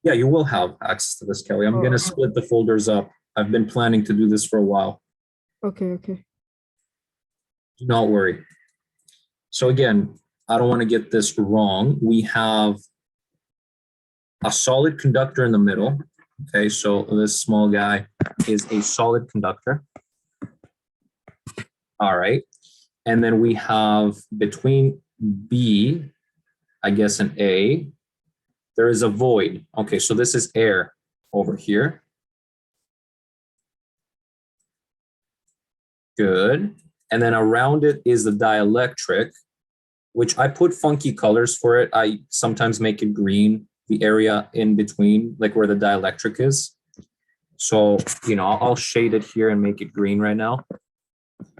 Yeah, you will have access to this, Kelly. I'm Oh, going to okay. split the folders up. I've been planning to do this for a while. Okay, okay. Do not worry. So again, I don't want to get this wrong. We have a solid conductor in the middle. Okay, so this small guy is a solid conductor. All right. And then we have between B, I guess, and A, there is a void. Okay, so this is air over here. Good. And then around it is the dielectric, which I put funky colors for it. I sometimes make it green, the area in between, like where the dielectric is. So, I'll shade it here and make it green right now.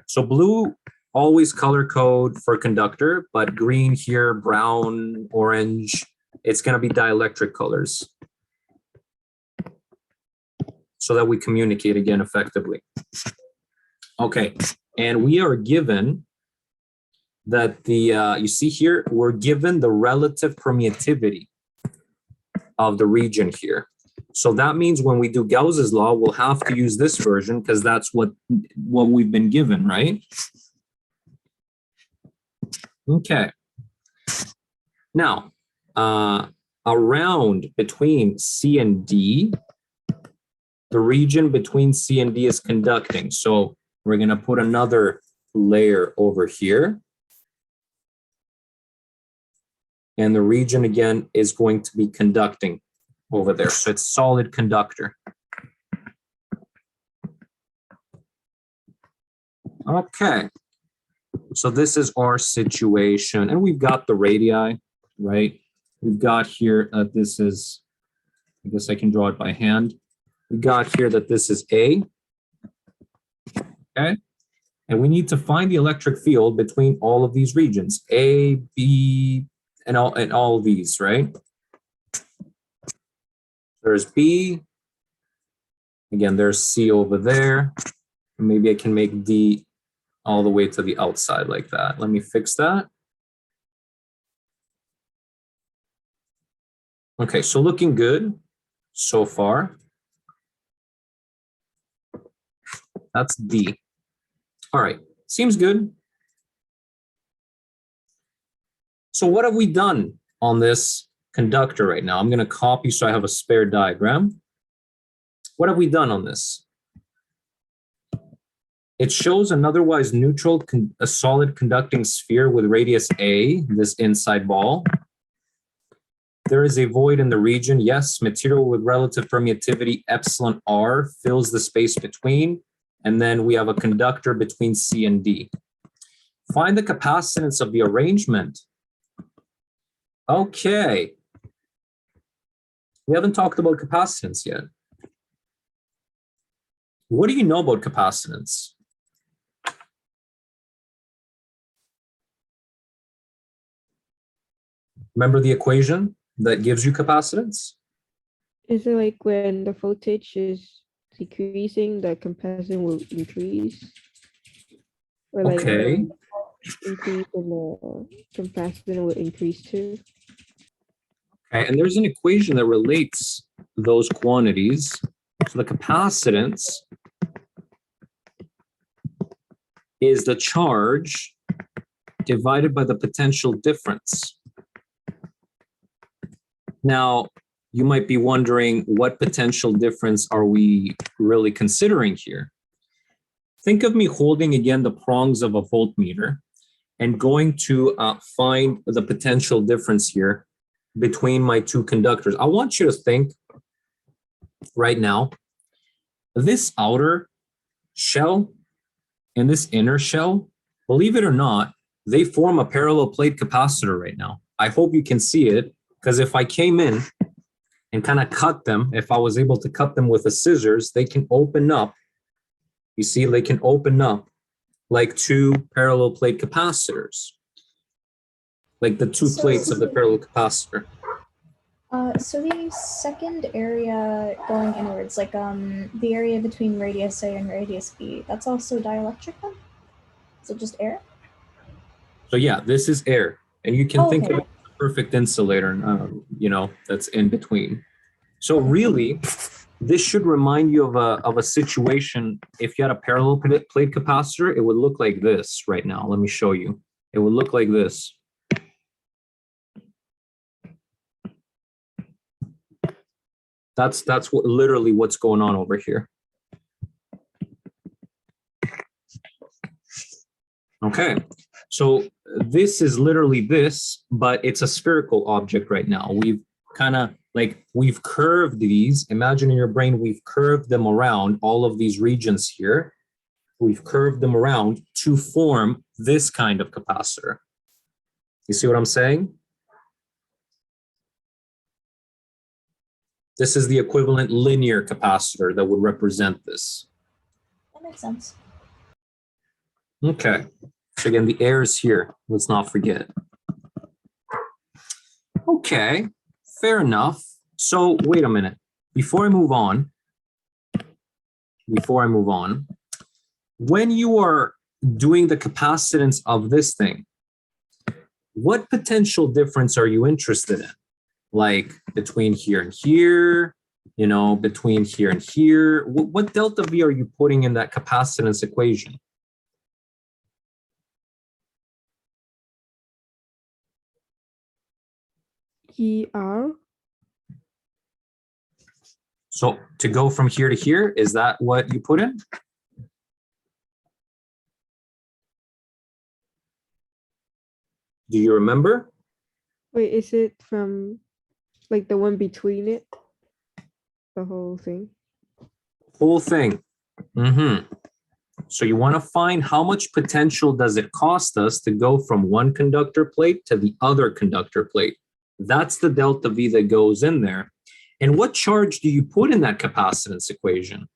So blue, always color code for conductor, but green here, brown, orange, it's going to be dielectric colors so that we communicate again effectively. Okay, and we are given that you see here, we're given the relative permittivity of the region here. So that means when we do Gauss's law, we'll have to use this version because that's what we've been given, right? Okay. Now, around between C and D, the region between C and D is conducting. So we're going to put another layer over here. And the region, again, is going to be conducting over there. So it's solid conductor. Okay. So this is our situation. And we've got the radii, right? We've got here, this is, I guess I can draw it by hand. We got here that this is A. Okay. And we need to find the electric field between all of these regions, A, B, and all of these, right? There's B. Again, there's C over there. Maybe I can make D all the way to the outside like that. Let me fix that. Okay, so looking good so far. That's D. All right, seems good. So what have we done on this conductor right now? I'm going to copy so I have a spare diagram. What have we done on this? It shows an otherwise neutral, a solid conducting sphere with radius A, this inside ball. There is a void in the region. Yes, material with relative permittivity epsilon R fills the space between. And then we have a conductor between C and D. Find the capacitance of the arrangement. Okay. We haven't talked about capacitance yet. What do you know about capacitance? Remember the equation that gives you capacitance? Is it like when the voltage is decreasing, the capacitance will increase? Or like Okay. increase and the capacitance will increase too? Okay, and there's an equation that relates those quantities. So the capacitance is the charge divided by the potential difference. Now, you might be wondering, what potential difference are we really considering here? Think of me holding again the prongs of a voltmeter, and going to find the potential difference here between my two conductors. I want you to think right now, this outer shell and this inner shell, believe it or not, they form a parallel plate capacitor right now. I hope you can see it, because if I came in and kind of cut them, if I was able to cut them with a scissors, they can open up. You see, they can open up like two parallel plate capacitors, like the two plates of the parallel capacitor. So the second area going inwards, like the area between radius A and radius B, that's also dielectric then? Is it just air? So yeah, this is air, and you can think okay. of it as a perfect insulator, you know, that's in between. So really, this should remind you of a situation. If you had a parallel plate capacitor, it would look like this right now. Let me show you. It would look like this. That's what literally what's going on over here. Okay, so this is literally this, but it's a spherical object right now. We've kind of we've curved these. Imagine in your brain, we've curved them around all of these regions here. We've curved them around to form this kind of capacitor. You see what I'm saying? This is the equivalent linear capacitor that would represent this. That makes sense. Okay, so again, the air is here. Let's not forget. Okay, fair enough. So wait a minute. Before I move on, when you are doing the capacitance of this thing, what potential difference are you interested in? Like between here and here, you know, between here and here. What delta V are you putting in that capacitance equation? ER. So to go from here to here, is that what you put in? Do you remember? Wait, is it from like the one between it? The whole thing? Whole thing. So you want to find how much potential does it cost us to go from one conductor plate to the other conductor plate. That's the delta V that goes in there. And what charge do you put in that capacitance equation?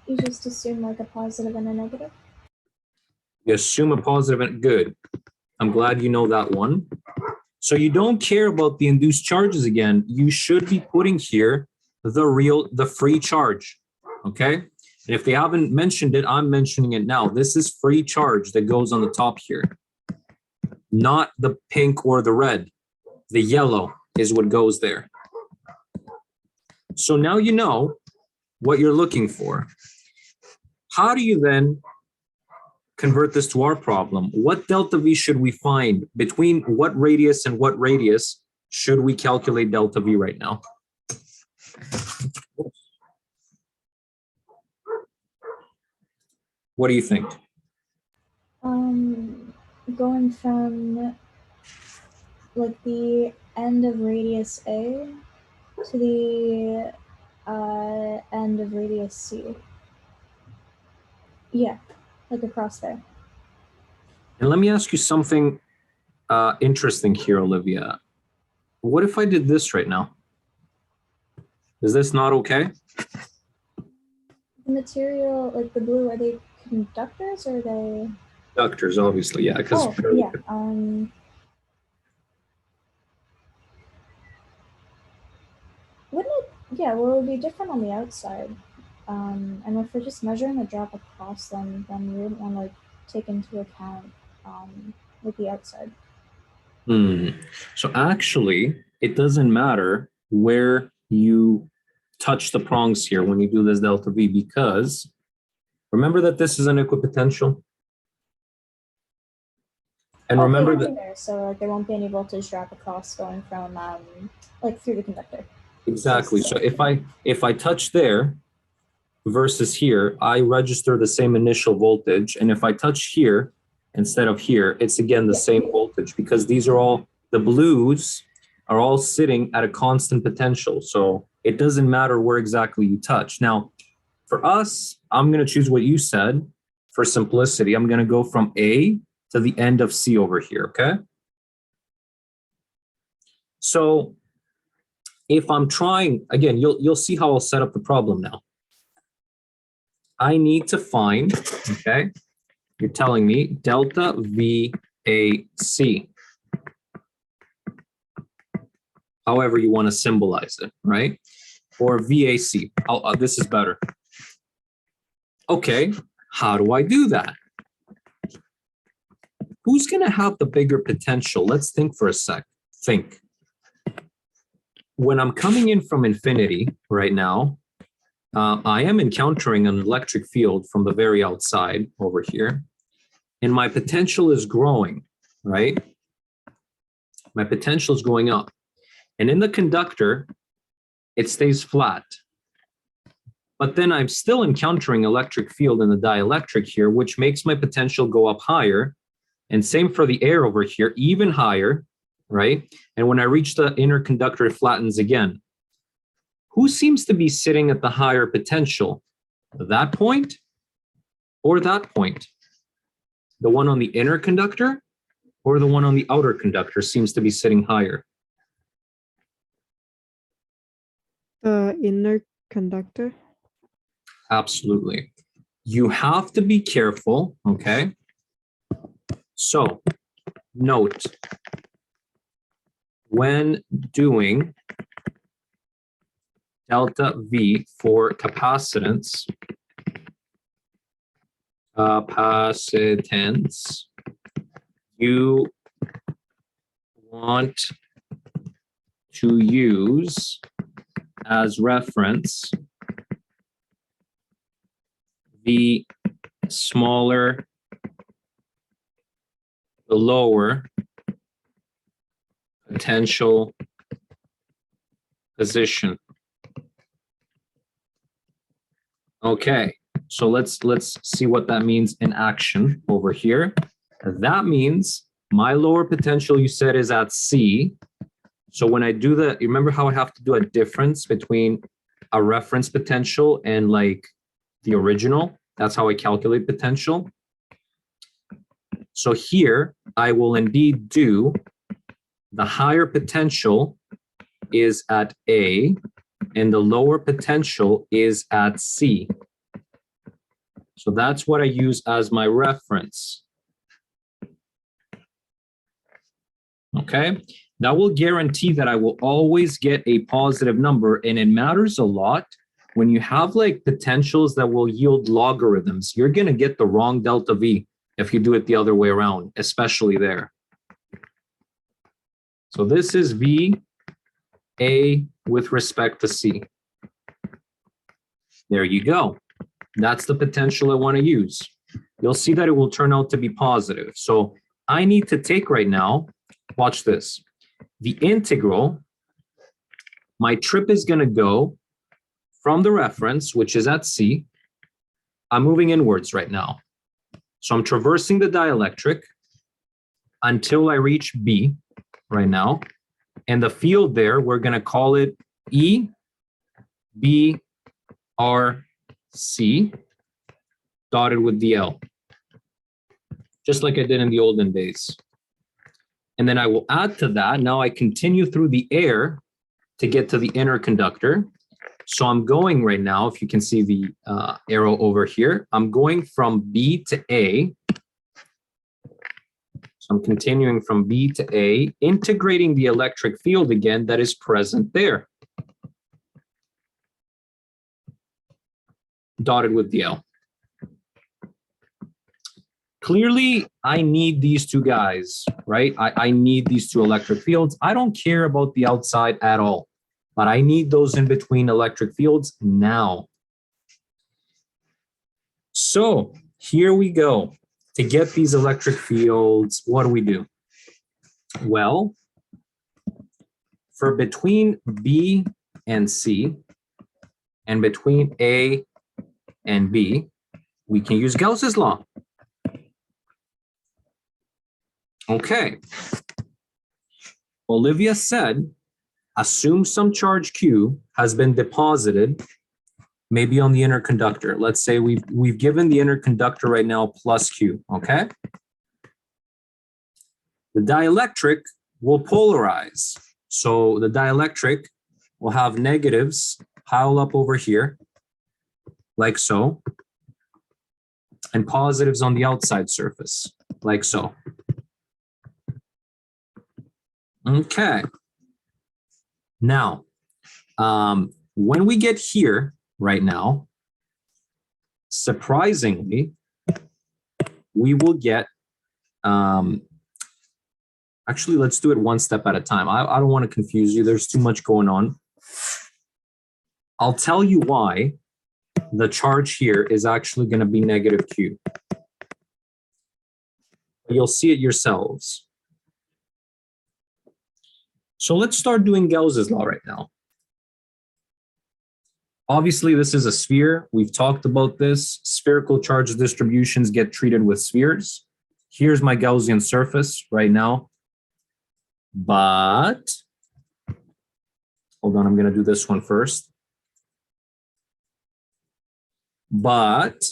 You just assume like a positive and a negative? You assume a positive and good. I'm glad you know that one. So you don't care about the induced charges again. You should be putting here the free charge, okay? And if they haven't mentioned it, I'm mentioning it now. This is free charge that goes on the top here, not the pink or the red. The yellow is what goes there. So now you know what you're looking for. How do you then convert this to our problem? What delta V should we find? Between what radius and what radius should we calculate delta V right now? What do you think? Going from like the end of radius A to the end of radius C. Yeah, like across there. And let me ask you something interesting here, Olivia. What if I did this right now? Is this not okay? The material, like the blue, are they conductors or are they? Conductors, obviously, yeah. Oh, yeah. Wouldn't it? Yeah, well, it would be different on the outside. And if we're just measuring a drop across them, then we wouldn't want to like take into account with the outside. So actually, it doesn't matter where you touch the prongs here when you do this delta V, because remember that this is an equipotential. And remember that there, so like there won't be any voltage drop across going from like through the conductor. exactly. So if I touch there, versus here, I register the same initial voltage. And if I touch here instead of here, it's again the same voltage because these are all, the blues are all sitting at a constant potential. So it doesn't matter where exactly you touch. Now, for us, I'm going to choose what you said. For simplicity, I'm going to go from A to the end of C over here, okay? So if I'm trying, again, you'll see how I'll set up the problem now. I need to find, okay, you're telling me delta VAC. However you want to symbolize it, right? Or VAC. This is better. Okay, how do I do that? Who's going to have the bigger potential? Let's think for a sec. Think. When I'm coming in from infinity right now, I am encountering an electric field from the very outside over here, and my potential is growing, right? My potential is going up. And in the conductor, it stays flat. But then I'm still encountering electric field in the dielectric here, which makes my potential go up higher. And same for the air over here, even higher, right? And when I reach the inner conductor, it flattens again. Who seems to be sitting at the higher potential? That point or that point? The one on the inner conductor or the one on the outer conductor seems to be sitting higher? The inner conductor. Absolutely. You have to be careful, okay? So, note, when doing delta V for capacitance, you want to use as reference the smaller, the lower potential position. Okay, so let's see what that means in action over here. That means my lower potential, you said, is at C. So when I do the, you remember how I have to do a difference between a reference potential and like the original? That's how I calculate potential. So here I will indeed do the higher potential is at A and the lower potential is at C. So that's what I use as my reference. Okay, that will guarantee that I will always get a positive number, and it matters a lot when you have like potentials that will yield logarithms. You're going to get the wrong delta V if you do it the other way around, especially there. So this is V A with respect to C. There you go. That's the potential I want to use. You'll see that it will turn out to be positive. So I need to take right now, watch this, the integral, my trip is going to go from the reference, which is at C. I'm moving inwards right now. So I'm traversing the dielectric until I reach B right now. And the field there, we're going to call it E, B, R, C, dotted with DL, just like I did in the olden days. And then I will add to that. Now I continue through the air to get to the inner conductor. So I'm going right now, if you can see the arrow over here, I'm going from B to A. So I'm continuing from B to A, integrating the electric field again that is present there, dotted with the L. Clearly, I need these two guys, right? I need these two electric fields. I don't care about the outside at all, but I need those in between electric fields now. So here we go. To get these electric fields, what do? Well, for between B and C, and between A and B, we can use Gauss's law. Okay. Olivia said, assume some charge Q has been deposited maybe on the inner conductor. Let's say we've given the inner conductor right now plus Q, okay? The dielectric will polarize. So the dielectric will have negatives pile up over here, like so, and positives on the outside surface, like so. Okay. Now, when we get here right now, surprisingly, we will get, actually, let's do it one step at a time. I don't want to confuse you. There's too much going on. I'll tell you why the charge here is actually going to be negative Q. You'll see it yourselves. So let's start doing Gauss's law right now. Obviously, this is a sphere. We've talked about this. Spherical charge distributions get treated with spheres. Here's my Gaussian surface right now. But, hold on, I'm going to do this one first. But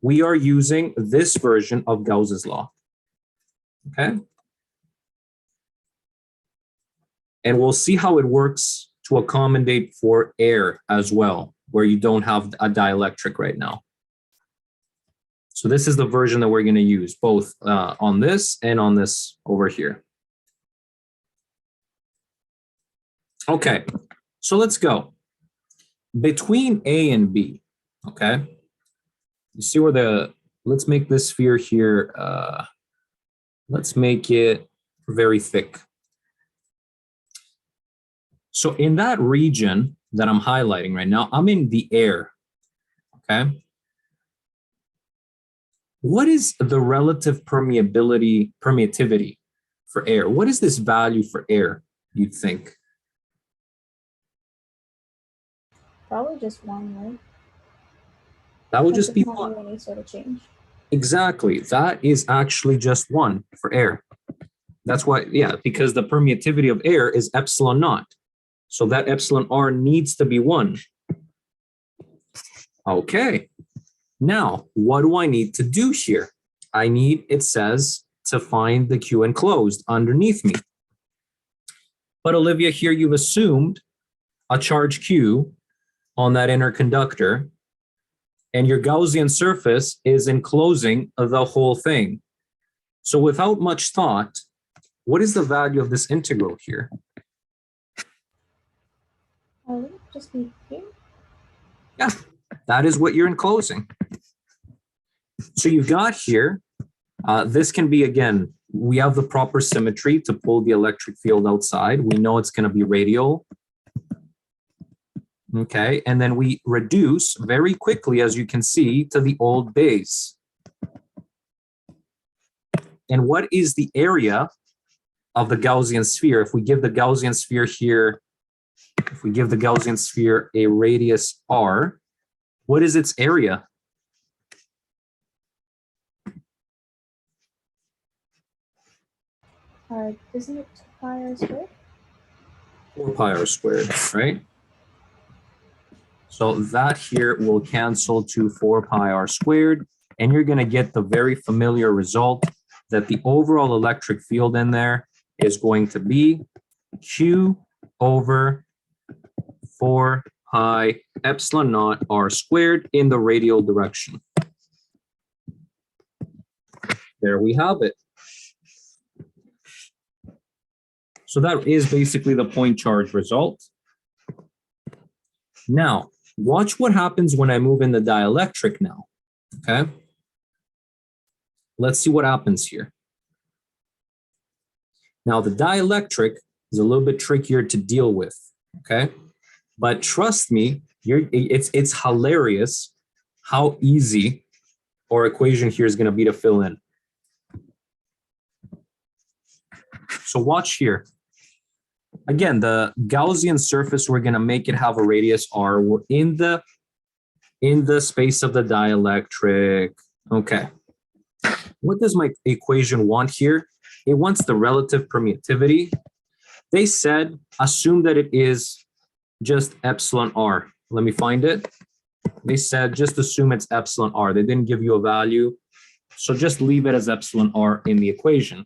we are using this version of Gauss's law. Okay? And we'll see how it works to accommodate for air as well, where you don't have a dielectric right now. So this is the version that we're going to use, both on this and on this over here. Okay, so let's go. Between A and B, okay? You see where the, let's make this sphere here, let's make it very thick. So in that region that I'm highlighting right now, I'm in the air, okay? What is the relative permeability, permeativity for air? What is this value for air, you'd think? Probably just one, right? That would just be not one. really any sort of change. Exactly. That is actually just one for air. That's why, yeah, because the permeativity of air is epsilon naught. So that epsilon r needs to be 1. Okay. Now, what do I need to do here? I need, it says, to find the Q enclosed underneath me. But Olivia, here you've assumed a charge Q on that inner conductor, and your Gaussian surface is enclosing the whole thing. So without much thought, what is the value of this integral here? Would it just be here? Yeah, that is what you're enclosing. So you've got here, this can be, again, we have the proper symmetry to pull the electric field outside. We know it's going to be radial. Okay, and then we reduce very quickly, as you can see, to the old base. And what is the area of the Gaussian sphere? If we give the Gaussian sphere here, if we give the Gaussian sphere a radius r, what is its area? Isn't it pi r squared? 4 pi r squared, right? So that here will cancel to 4 pi r squared, and you're going to get the very familiar result that the overall electric field in there is going to be Q over 4 pi epsilon naught r squared in the radial direction. There we have it. So that is basically the point charge result. Now, watch what happens when I move in the dielectric now, okay? Let's see what happens here. Now, the dielectric is a little bit trickier to deal with, okay? But trust me, it's hilarious how easy our equation here is going to be to fill in. So watch here. Again, the Gaussian surface, we're going to make it have a radius r. We're in the in the space of the dielectric. Okay. What does my equation want here? It wants the relative permittivity. They said, assume that it is just epsilon r. Let me find it. They said, just assume it's epsilon r. They didn't give you a value. So just leave it as epsilon r in the equation.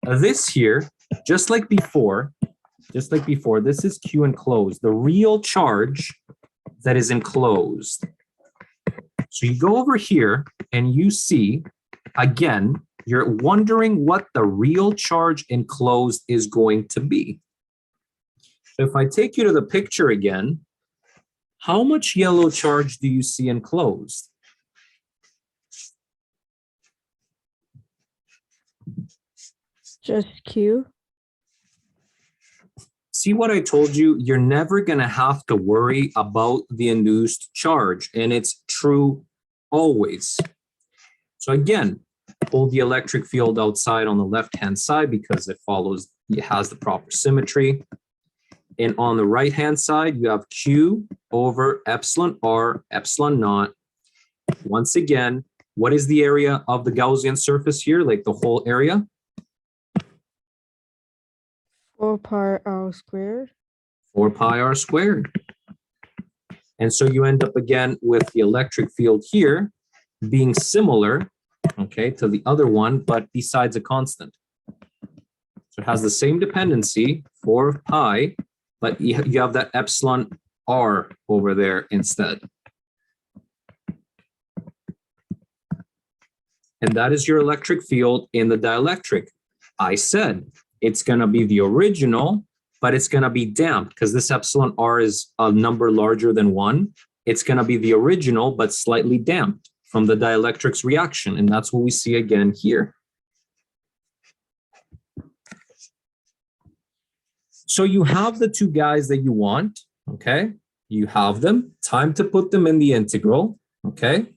This here, just like before, this is Q enclosed, the real charge that is enclosed. So you go over here and you see, again, you're wondering what the real charge enclosed is going to be. So if I take you to the picture again, how much yellow charge do you see enclosed? Just Q. See what I told you? You're never going to have to worry about the induced charge, and it's true always. So again, pull the electric field outside on the left-hand side because it has the proper symmetry. And on the right-hand side, you have Q over epsilon R, epsilon naught. Once again, what is the area of the Gaussian surface here, like the whole area? 4 pi r squared. 4 pi r squared. And so you end up again with the electric field here being similar, okay, to the other one, but besides a constant. So it has the same dependency, 4 pi, but you have that epsilon r over there instead. And that is your electric field in the dielectric. I said it's going to be the original, but it's going to be damped because this epsilon r is a number larger than 1. It's going to be the original, but slightly damped from the dielectrics reaction. And that's what we see again here. So you have the two guys that you want, okay? You have them. Time to put them in the integral, okay?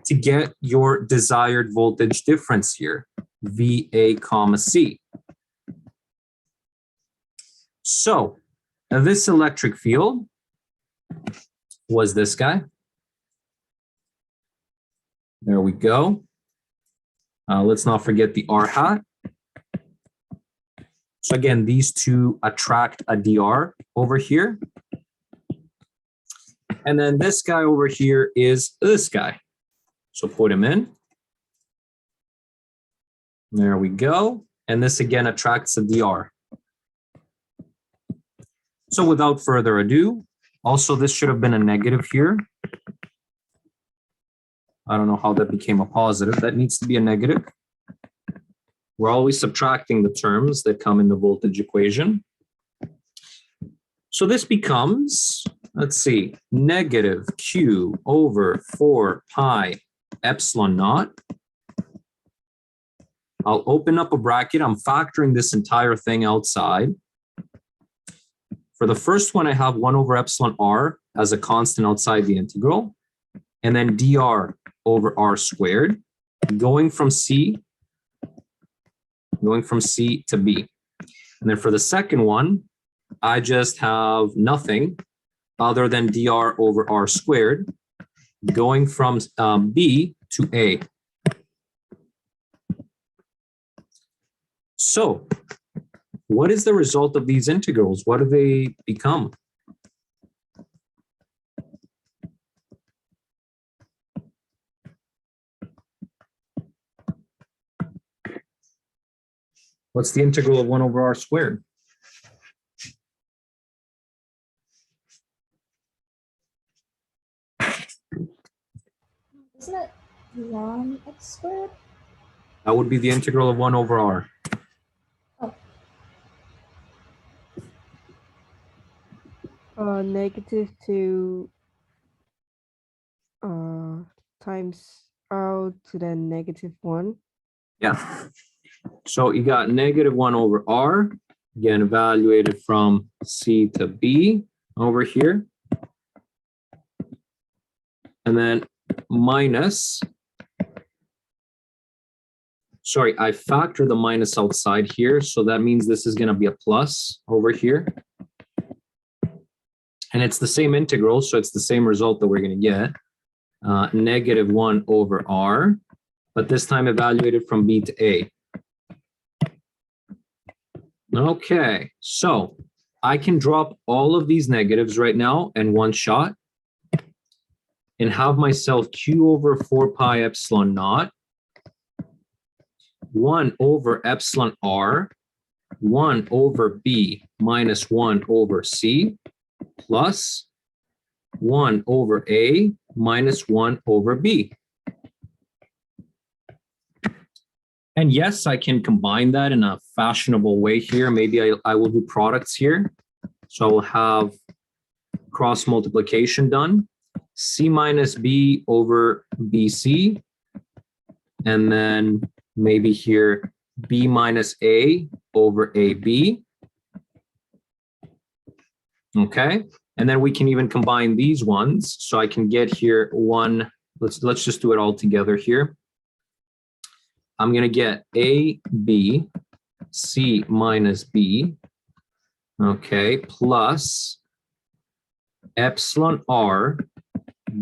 To get your desired voltage difference here, VA comma C. So this electric field was this guy. There we go. Let's not forget the R hat. So again, these two attract a dr over here. And then this guy over here is this guy. So put him in. There we go. And this again attracts a dr. So without further ado, also this should have been a negative here. I don't know how that became a positive. That needs to be a negative. We're always subtracting the terms that come in the voltage equation. So this becomes, let's see, negative Q over 4 pi epsilon naught. I'll open up a bracket. I'm factoring this entire thing outside. For the first one, I have 1 over epsilon r as a constant outside the integral, and then dr over r squared, going from C to B. And then for the second one, I just have nothing other than dr over r squared, going from B to A. So what is the result of these integrals? What do they become? What's the integral of 1 over r squared? Isn't it ln x squared? That would be the integral of 1 over r. Negative 2 times r to the negative 1. Yeah. So you got negative 1 over r, again evaluated from C to B over here. And then minus, sorry, I factor the minus outside here. So that means this is going to be a plus over here. And it's the same integral, so it's the same result that we're going to get. Negative 1 over r, but this time evaluated from b to a. Okay, so I can drop all of these negatives right now in one shot and have myself q over 4 pi epsilon naught, 1 over epsilon r, 1 over b minus 1 over c, plus 1 over a minus 1 over b. And yes, I can combine that in a fashionable way here. Maybe I will do products here. So I will have cross multiplication done. C minus b over bc. And then maybe here b minus a over ab. Okay. And then we can even combine these ones. So I can get here one, let's just do it all together here. I'm going to get A, B, C minus B, okay, plus epsilon R,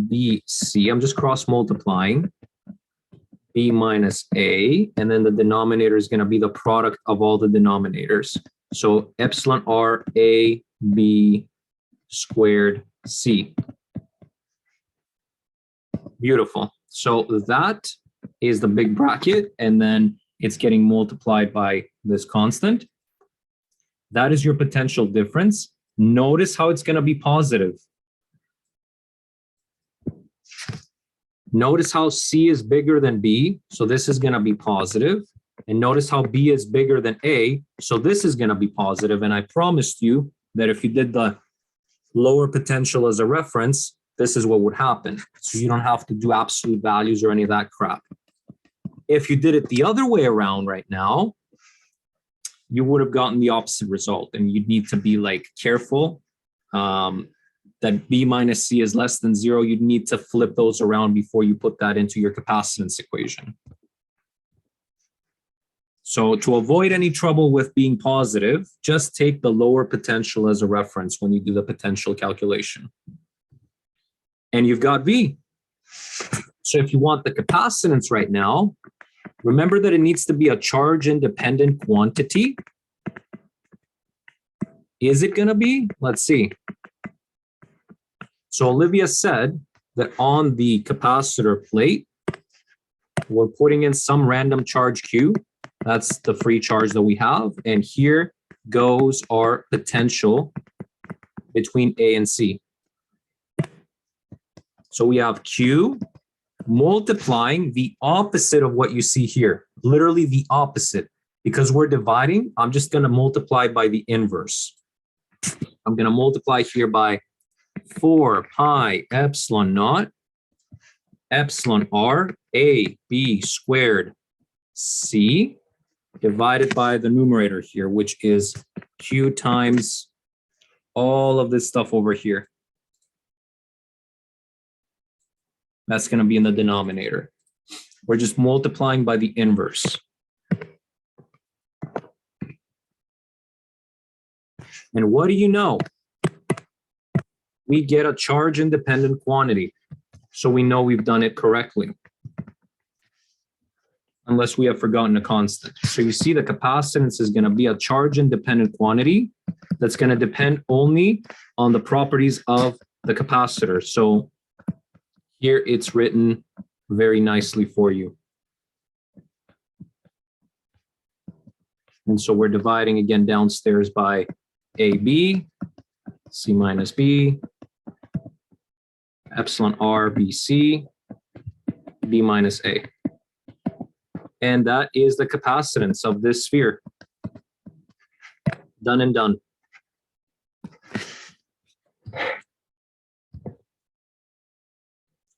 B, C. I'm just cross multiplying. B minus A, and then the denominator is going to be the product of all the denominators. So epsilon R, A, B squared C. Beautiful. So that is the big bracket, and then it's getting multiplied by this constant. That is your potential difference. Notice how it's going to be positive. Notice how C is bigger than B, so this is going to be positive. And notice how B is bigger than A, so this is going to be positive. And I promised you that if you did the lower potential as a reference, this is what would happen. So you don't have to do absolute values or any of that crap. If you did it the other way around right now, you would have gotten the opposite result, and you'd need to be like careful that B minus C is less than 0. You'd need to flip those around before you put that into your capacitance equation. So to avoid any trouble with being positive, just take the lower potential as a reference when you do the potential calculation. And you've got V. So if you want the capacitance right now, remember that it needs to be a charge-independent quantity. Is it going to be? Let's see. So Olivia said that on the capacitor plate, we're putting in some random charge Q. That's the free charge that we have. And here goes our potential between A and C. So we have Q multiplying the opposite of what you see here, literally the opposite. Because we're dividing, I'm just going to multiply by the inverse. I'm going to multiply here by 4 pi epsilon naught, epsilon r, a, b squared c, divided by the numerator here, which is q times all of this stuff over here. That's going to be in the denominator. We're just multiplying by the inverse. And what do you know? We get a charge-independent quantity. So we know we've done it correctly. Unless we have forgotten a constant. So you see the capacitance is going to be a charge-independent quantity that's going to depend only on the properties of the capacitor. So here it's written very nicely for you. And so we're dividing again downstairs by AB, C minus B, epsilon R, BC, B minus A. And that is the capacitance of this sphere. Done and done.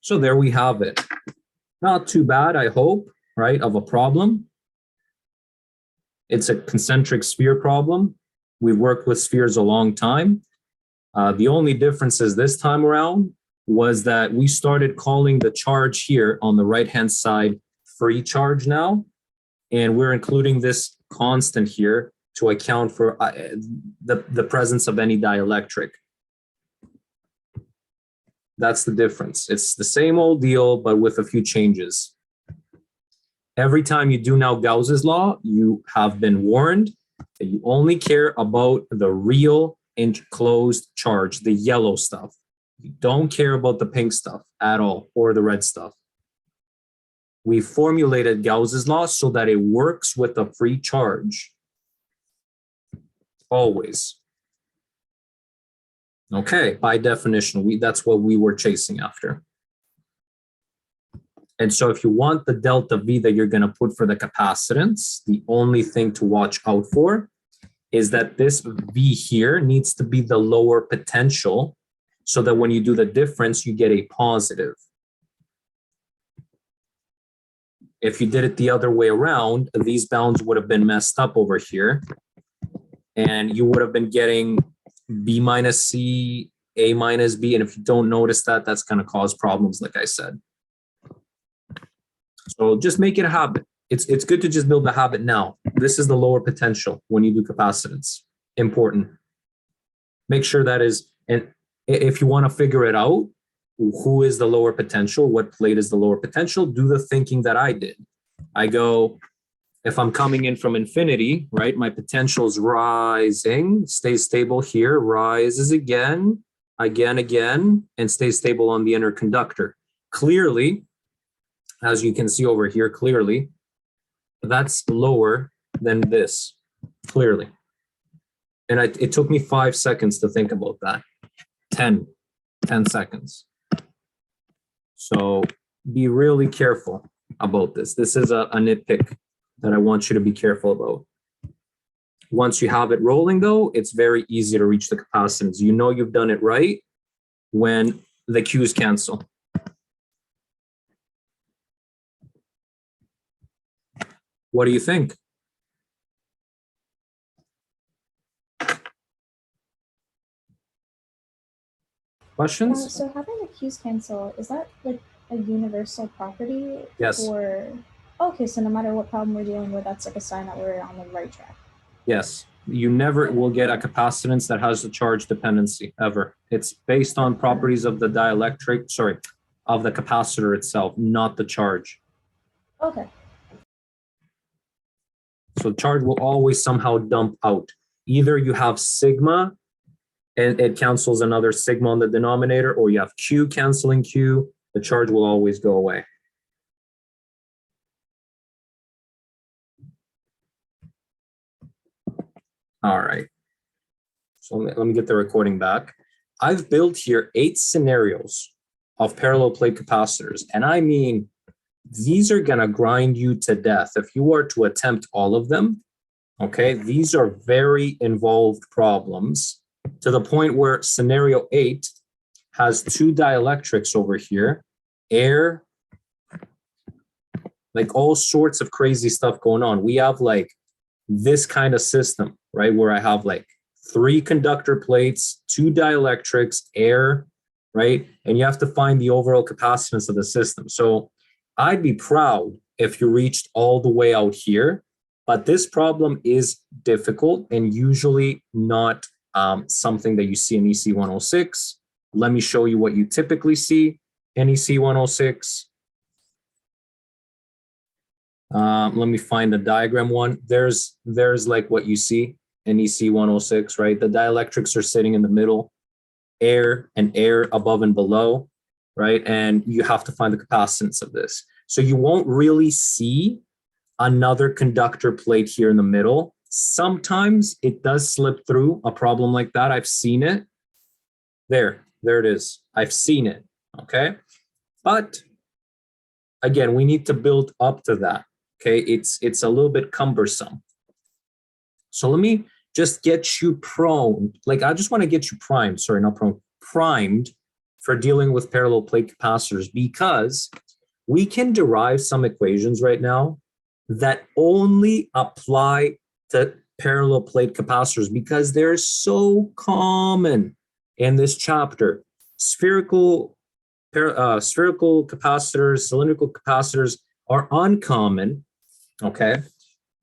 So there we have it. Not too bad, I hope, right, of a problem. It's a concentric sphere problem. We've worked with spheres a long time. The only difference is this time around was that we started calling the charge here on the right-hand side free charge now, and we're including this constant here to account for the presence of any dielectric. That's the difference. It's the same old deal, but with a few changes. Every time you do now Gauss's law, you have been warned that you only care about the real enclosed charge, the yellow stuff. You don't care about the pink stuff at all, or the red stuff. We formulated Gauss's law so that it works with a free charge. Always. Okay, by definition, that's what we were chasing after. And so if you want the delta V that you're going to put for the capacitance, the only thing to watch out for is that this V here needs to be the lower potential so that when you do the difference, you get a positive. If you did it the other way around, these bounds would have been messed up over here, and you would have been getting B minus C, A minus B, and if you don't notice that, that's going to cause problems, like I said. So just make it a habit. It's good to just build the habit now. This is the lower potential when you do capacitance. Important. Make sure that is, and if you want to figure it out, who is the lower potential, what plate is the lower potential, do the thinking that I did. I go, if I'm coming in from infinity, right, my potential's rising, stays stable here, rises again, and stays stable on the inner conductor. Clearly, as you can see over here, clearly, that's lower than this, clearly. And it took me 5 seconds to think about that. 10 seconds. So be really careful about this. This is a nitpick that I want you to be careful about. Once you have it rolling though, it's very easy to reach the capacitance. You know you've done it right when the Q's cancel. What do you think? Questions? So having the Q's cancel, is that like a universal property? Yes. Or okay, so no matter what problem we're dealing with, that's like a sign that we're on the right track. Yes. You never will get a capacitance that has a charge dependency ever. It's based on properties of the dielectric, of the capacitor itself, not the charge. Okay. So charge will always somehow dump out. Either you have sigma and it cancels another sigma on the denominator, or you have Q canceling Q, the charge will always go away. All right. So let me get the recording back. I've built here 8 scenarios of parallel plate capacitors, and I mean, these are gonna grind you to death if you are to attempt all of them. Okay, these are very involved problems to the point where scenario 8 has 2 dielectrics over here, air, like all sorts of crazy stuff going on. We have like this kind of system, right, where I have like 3 conductor plates, 2 dielectrics, air, right? And you have to find the overall capacitance of the system. So I'd be proud if you reached all the way out here, but this problem is difficult and usually not something that you see in ECE 106. Let me show you what you typically see in ECE 106. Let me find the diagram one. There's like what you see in ECE 106, right? The dielectrics are sitting in the middle, air and air above and below, right? And you have to find the capacitance of this. So you won't really see another conductor plate here in the middle. Sometimes it does slip through a problem like that. I've seen it. There it is. I've seen it, okay? But again, we need to build up to that, okay? It's a little bit cumbersome. So let me just get you I just want to get you primed, sorry, not prone, primed for dealing with parallel plate capacitors, because we can derive some equations right now that only apply to parallel plate capacitors because they're so common in this chapter. Spherical capacitors, cylindrical capacitors are uncommon, okay?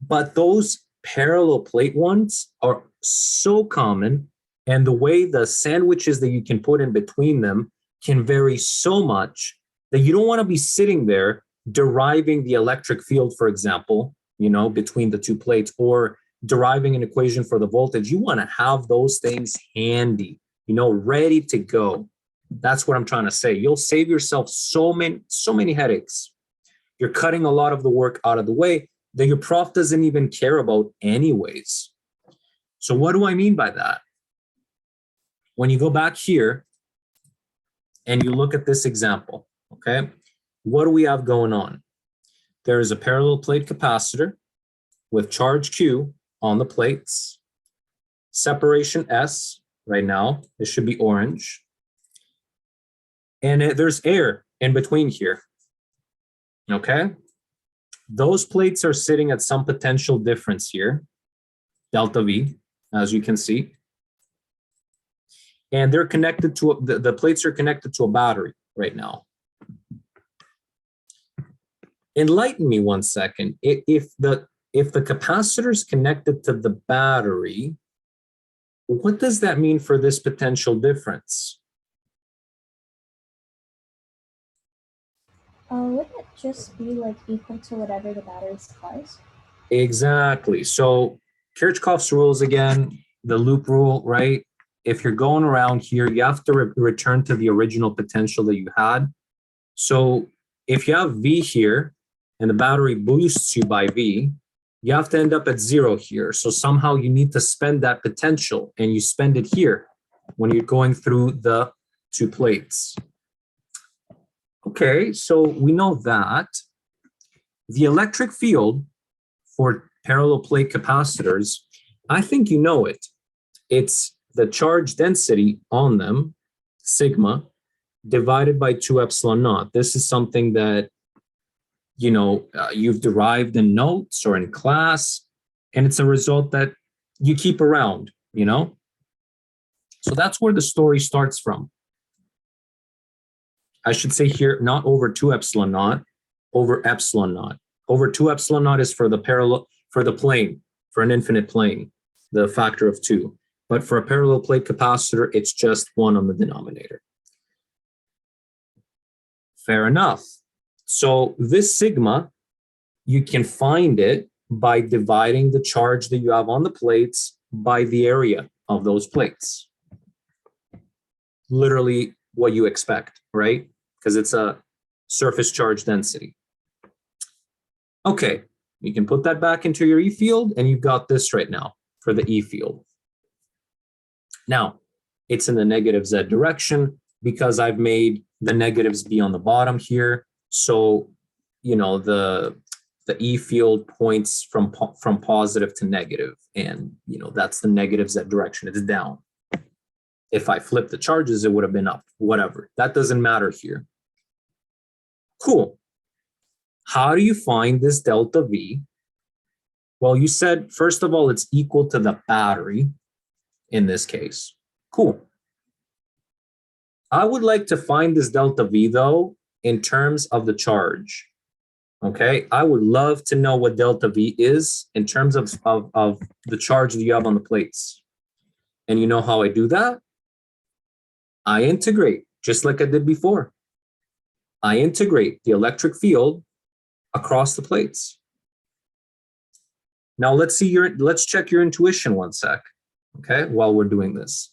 But those parallel plate ones are so common, and the way the sandwiches that you can put in between them can vary so much that you don't want to be sitting there deriving the electric field, for example, between the two plates, or deriving an equation for the voltage. You want to have those things handy, ready to go. That's what I'm trying to say. You'll save yourself so many headaches. You're cutting a lot of the work out of the way that your prof doesn't even care about anyways. So what do I mean by that? When you go back here and you look at this example, okay, what do we have going on? There is a parallel plate capacitor with charge Q on the plates, separation S right now, this should be orange, and there's air in between here, okay? Those plates are sitting at some potential difference here, delta V, as you can see. And they're connected to, the plates are connected to a battery right now. Enlighten me one second. If the capacitor is connected to the battery, what does that mean for this potential difference? Wouldn't it just be like equal to whatever the battery supplies? Exactly. So Kirchhoff's rules again, the loop rule, right? If you're going around here, you have to return to the original potential that you had. So if you have V here and the battery boosts you by V, you have to end up at 0 here. So somehow you need to spend that potential, and you spend it here when you're going through the two plates. Okay, so we know that the electric field for parallel plate capacitors, I think you know it. It's the charge density on them, sigma, divided by 2 epsilon naught. This is something that you've derived in notes or in class, and it's a result that you keep around, So that's where the story starts from. I should say here, not over 2 epsilon naught, over epsilon naught. Over 2 epsilon naught is for the parallel, for the plane, for an infinite plane, the factor of 2. But for a parallel plate capacitor, it's just 1 on the denominator. Fair enough. So this sigma, you can find it by dividing the charge that you have on the plates by the area of those plates. Literally what you expect, right? Because it's a surface charge density. Okay, you can put that back into your E field, and you've got this right now for the E field. Now, it's in the negative Z direction because I've made the negatives be on the bottom here. So, the E field points from positive to negative, and that's the negative Z direction. It's down. If I flip the charges, it would have been up. Whatever. That doesn't matter here. Cool. How do you find this delta V? Well, you said, first of all, it's equal to the battery in this case. Cool. I would like to find this delta V, though, in terms of the charge. Okay, I would love to know what delta V is in terms of the charge that you have on the plates. And you know how I do that? I integrate, just like I did before. I integrate the electric field across the plates. Now let's check your intuition one sec, okay, while we're doing this.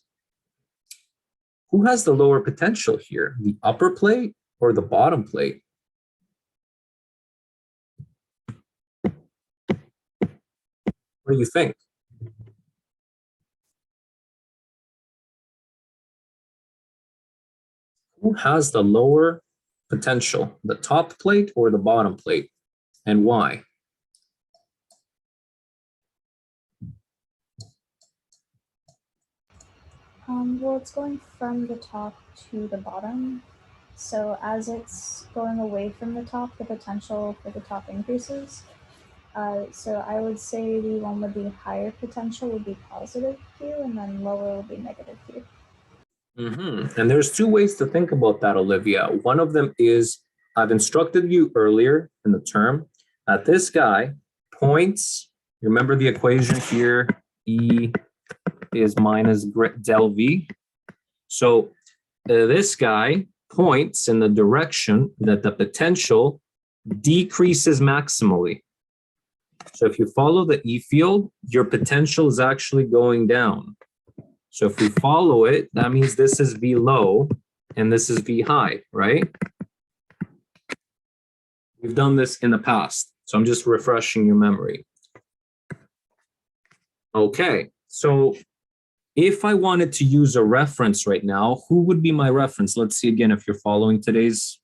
Who has the lower potential here, the upper plate or the bottom plate? What do you think? Who has the lower potential, the top plate or the bottom plate, and why? Well, it's going from the top to the bottom. So as it's going away from the top, the potential for the top increases. So I would say the one with the higher potential would be positive Q, and then lower would be negative Q. And there's two ways to think about that, Olivia. One of them is, I've instructed you earlier in the term that this guy points, you remember the equation here, E is minus del V. So this guy points in the direction that the potential decreases maximally. So if you follow the E field, your potential is actually going down. So if we follow it, that means this is V low and this is V high, right? We've done this in the past, so I'm just refreshing your memory. Okay, so if I wanted to use a reference right now, who would be my reference? Let's see again if you're following today's,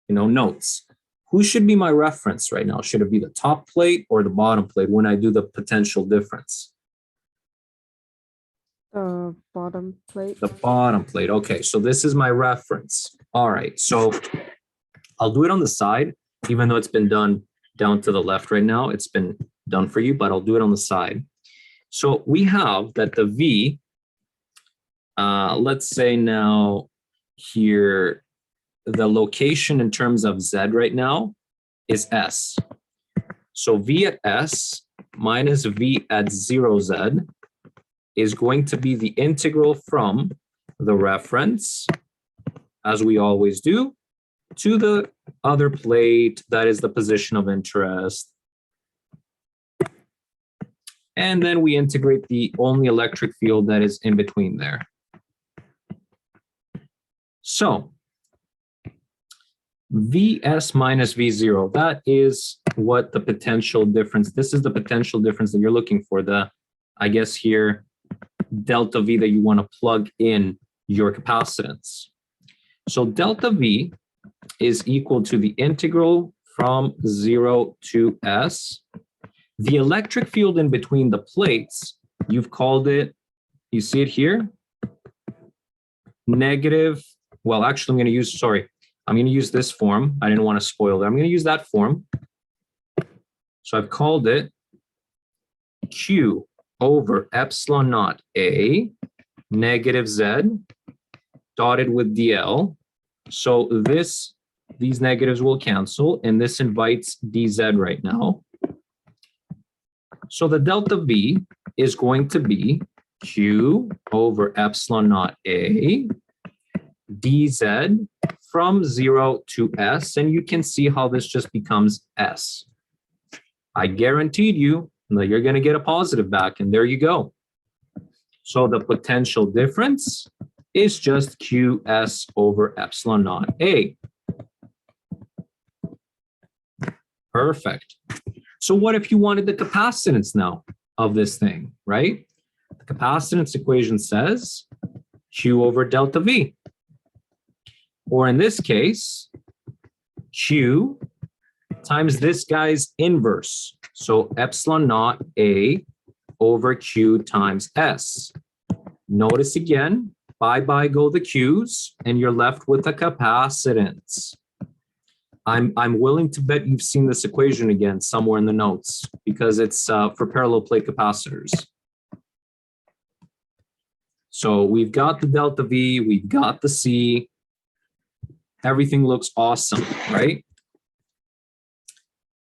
notes. Who should be my reference right now? Should it be the top plate or the bottom plate when I do the potential difference? The bottom plate. The bottom plate. Okay, so this is my reference. All right, so I'll do it on the side, even though it's been done down to the left right now. It's been done for you, but I'll do it on the side. So we have that the V, let's say now here, the location in terms of Z right now is S. So V at S minus V at 0Z is going to be the integral from the reference, as we always do, to the other plate, that is the position of interest. And then we integrate the only electric field that is in between there. So Vs minus V0, that is what the potential difference, this is the potential difference that you're looking for, the, I guess here, delta V that you want to plug in your capacitance. So delta V is equal to the integral from 0 to S. The electric field in between the plates, you've called it, you see it here, negative, well, actually, I'm going to use this form. I didn't want to spoil it. I'm going to use that form. So I've called it Q over epsilon naught A, negative Z, dotted with DL. So these negatives will cancel, and this invites DZ right now. So the delta V is going to be Q over epsilon naught A, DZ from 0 to S, and you can see how this just becomes S. I guaranteed you that you're going to get a positive back, and there you go. So the potential difference is just QS over epsilon naught A. Perfect. So what if you wanted the capacitance now of this thing, right? The capacitance equation says Q over delta V. Or in this case, Q times this guy's inverse. So epsilon naught A over Q times S. Notice again, bye-bye go the Q's, and you're left with a capacitance. I'm willing to bet you've seen this equation again somewhere in the notes because it's for parallel plate capacitors. So we've got the delta V, we've got the C. Everything looks awesome, right?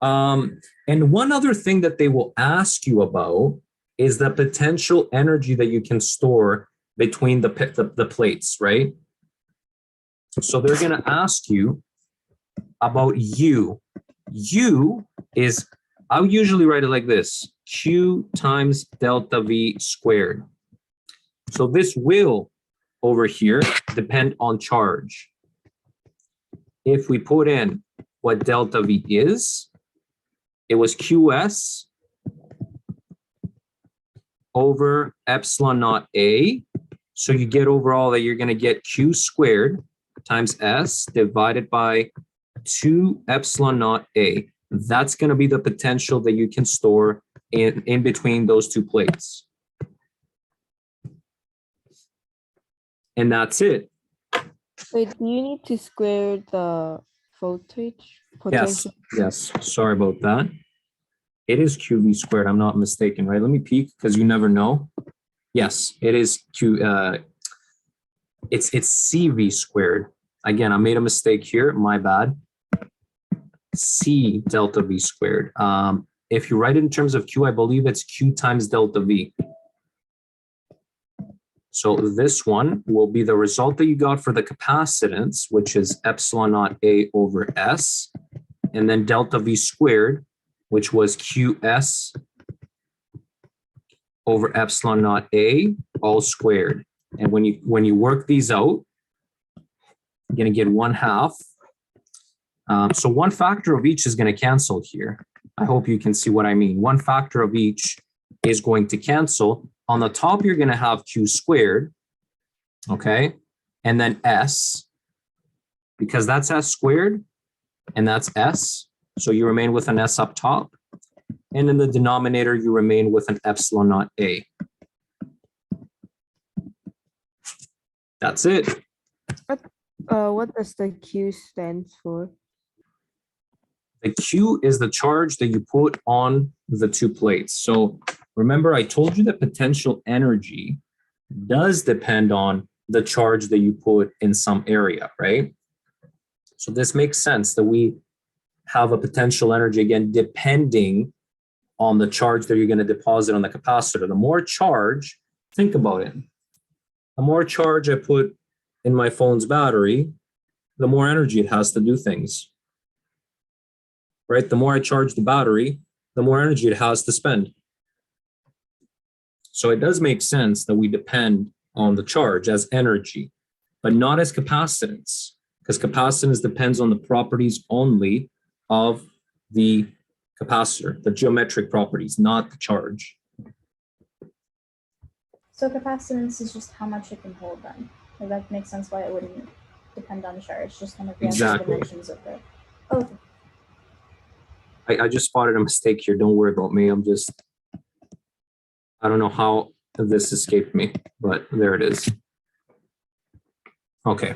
And one other thing that they will ask you about is the potential energy that you can store between the plates, right? So they're going to ask you about U. U is, I'll usually write it like this, Q times delta V squared. So this will, over here, depend on charge. If we put in what delta V is, it was QS over epsilon naught A. So you get overall that you're going to get Q squared times S divided by 2 epsilon naught A. That's going to be the potential that you can store in between those two plates. And that's it. Wait, do you need to square the voltage potential? Yes. Sorry about that. It is QV squared. I'm not mistaken, right? Let me peek because you never know. Yes, it is it's CV squared. Again, I made a mistake here. My bad. C delta V squared. If you write it in terms of Q, I believe it's Q times delta V. So this one will be the result that you got for the capacitance, which is epsilon naught A over S, and then delta V squared, which was QS over epsilon naught A all squared. And when you work these out, you're going to get 1/2. So one factor of each is going to cancel here. I hope you can see what I mean. One factor of each is going to cancel. On the top, you're going to have Q squared, okay? And then S, because that's S squared, and that's S. So you remain with an S up top. And in the denominator, you remain with an epsilon naught A. That's it. What does the Q stand for? The Q is the charge that you put on the two plates. So remember, I told you that potential energy does depend on the charge that you put in some area, right? So this makes sense that we have a potential energy, again, depending on the charge that you're going to deposit on the capacitor. The more charge, think about it. The more charge I put in my phone's battery, the more energy it has to do things. Right? The more I charge the battery, the more energy it has to spend. So it does make sense that we depend on the charge as energy, but not as capacitance, because capacitance depends on the properties only of the capacitor, the geometric properties, not the charge. So capacitance is just how much it can hold then. Like that makes sense why it wouldn't depend on charge, just kind of the actual Exactly. dimensions of it. Oh, I just spotted a mistake here. Don't worry about me. I don't know how this escaped me, but there it is. Okay.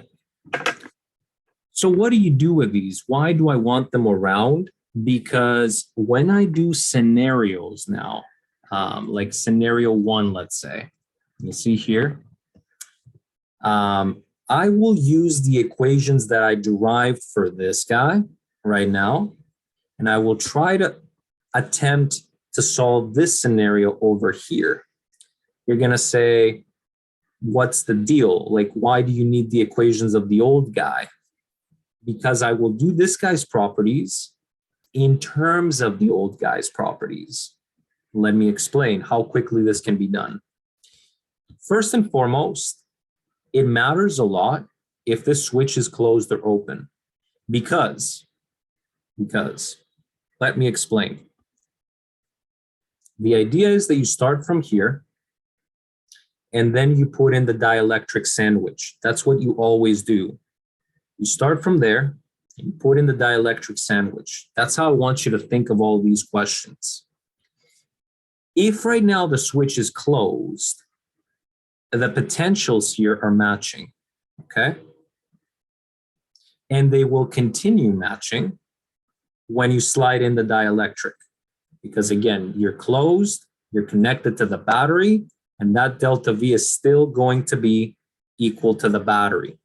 So what do you do with these? Why do I want them around? Because when I do scenarios now, like scenario 1, let's say, you see here, I will use the equations that I derived for this guy right now, and I will try to attempt to solve this scenario over here. You're going to say, what's the deal? Like, why do you need the equations of the old guy? Because I will do this guy's properties in terms of the old guy's properties. Let me explain how quickly this can be done. First and foremost, it matters a lot if this switch is closed or open. Because, let me explain. The idea is that you start from here, and then you put in the dielectric sandwich. That's what you always do. You start from there, and you put in the dielectric sandwich. That's how I want you to think of all these questions. If right now the switch is closed, the potentials here are matching, okay? And they will continue matching when you slide in the dielectric. Because again, you're closed, you're connected to the battery, and that delta V is still going to be equal to the battery.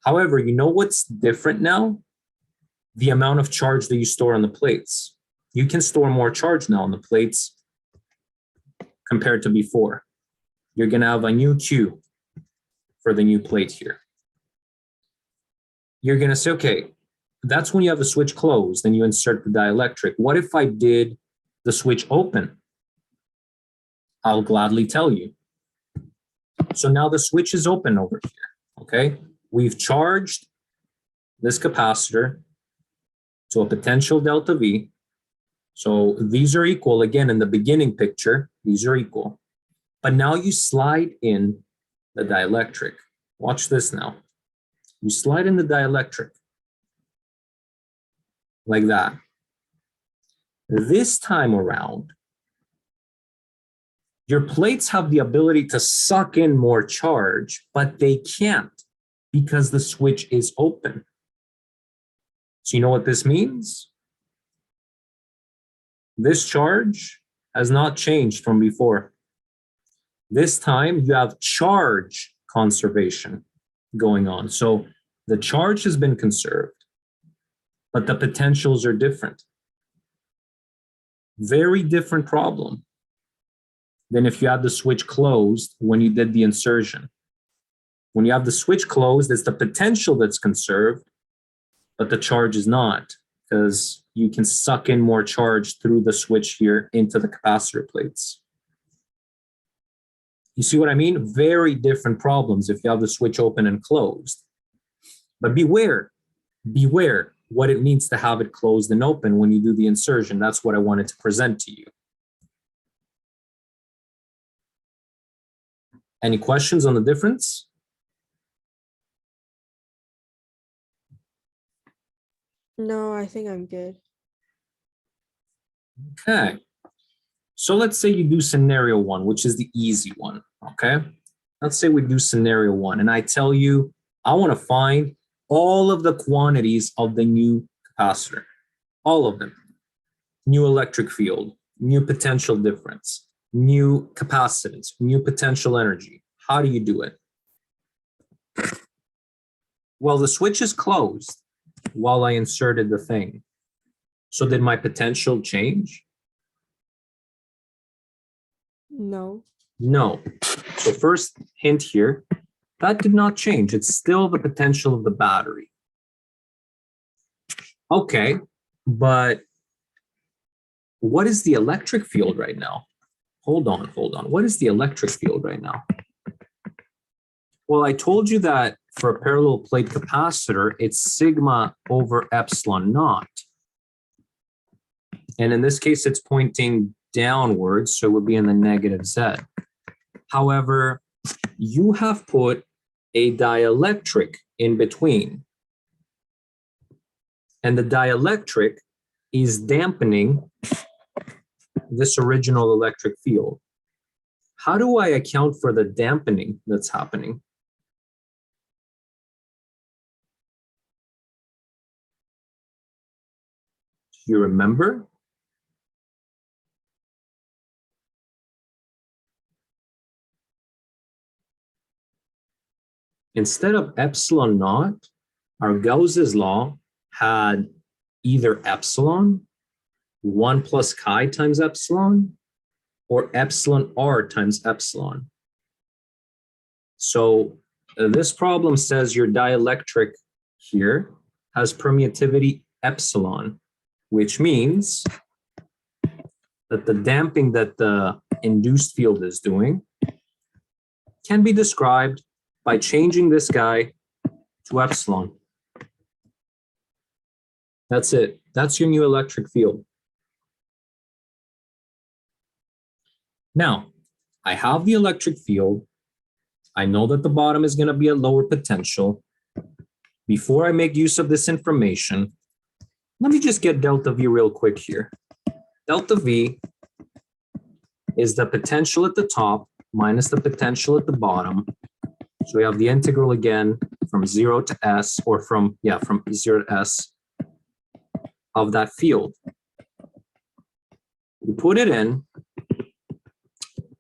However, you know what's different now? The amount of charge that you store on the plates. You can store more charge now on the plates compared to before. You're going to have a new Q for the new plate here. You're going to say, okay, that's when you have the switch closed and you insert the dielectric. What if I did the switch open? I'll gladly tell you. So now the switch is open over here, okay? We've charged this capacitor to a potential delta V. So these are equal. Again, in the beginning picture, these are equal. But now you slide in the dielectric. Watch this now. You slide in the dielectric like that. This time around, your plates have the ability to suck in more charge, but they can't because the switch is open. So you know what this means? This charge has not changed from before. This time you have charge conservation going on. So the charge has been conserved, but the potentials are different. Very different problem. than if you had the switch closed when you did the insertion. When you have the switch closed, it's the potential that's conserved, but the charge is not, because you can suck in more charge through the switch here into the capacitor plates. You see what I mean? Very different problems if you have the switch open and closed. But beware what it means to have it closed and open when you do the insertion. That's what I wanted to present to you. Any questions on the difference? No, I think I'm good. Okay. So let's say you do scenario one, which is the easy one, okay? Let's say we do scenario one, and I tell you, I want to find all of the quantities of the new capacitor, all of them. New electric field, new potential difference, new capacitance, new potential energy. How do you do it? Well, the switch is closed while I inserted the thing. So did my potential change? No. No. So first hint here, that did not change. It's still the potential of the battery. Okay, but what is the electric field right now? Hold on. What is the electric field right now? Well, I told you that for a parallel plate capacitor, it's sigma over epsilon naught. And in this case, it's pointing downwards, so it would be in the negative Z. However, you have put a dielectric in between. And the dielectric is dampening this original electric field. How do I account for the dampening that's happening? Do you remember? Instead of epsilon naught, our Gauss's law had either epsilon, 1 plus chi times epsilon, or epsilon r times epsilon. So this problem says your dielectric here has permittivity epsilon, which means that the damping that the induced field is doing can be described by changing this guy to epsilon. That's it. That's your new electric field. Now, I have the electric field. I know that the bottom is going to be a lower potential. Before I make use of this information, let me just get delta V real quick here. Delta V is the potential at the top minus the potential at the bottom. So we have the integral again from 0 to S, or from 0 to S of that field. You put it in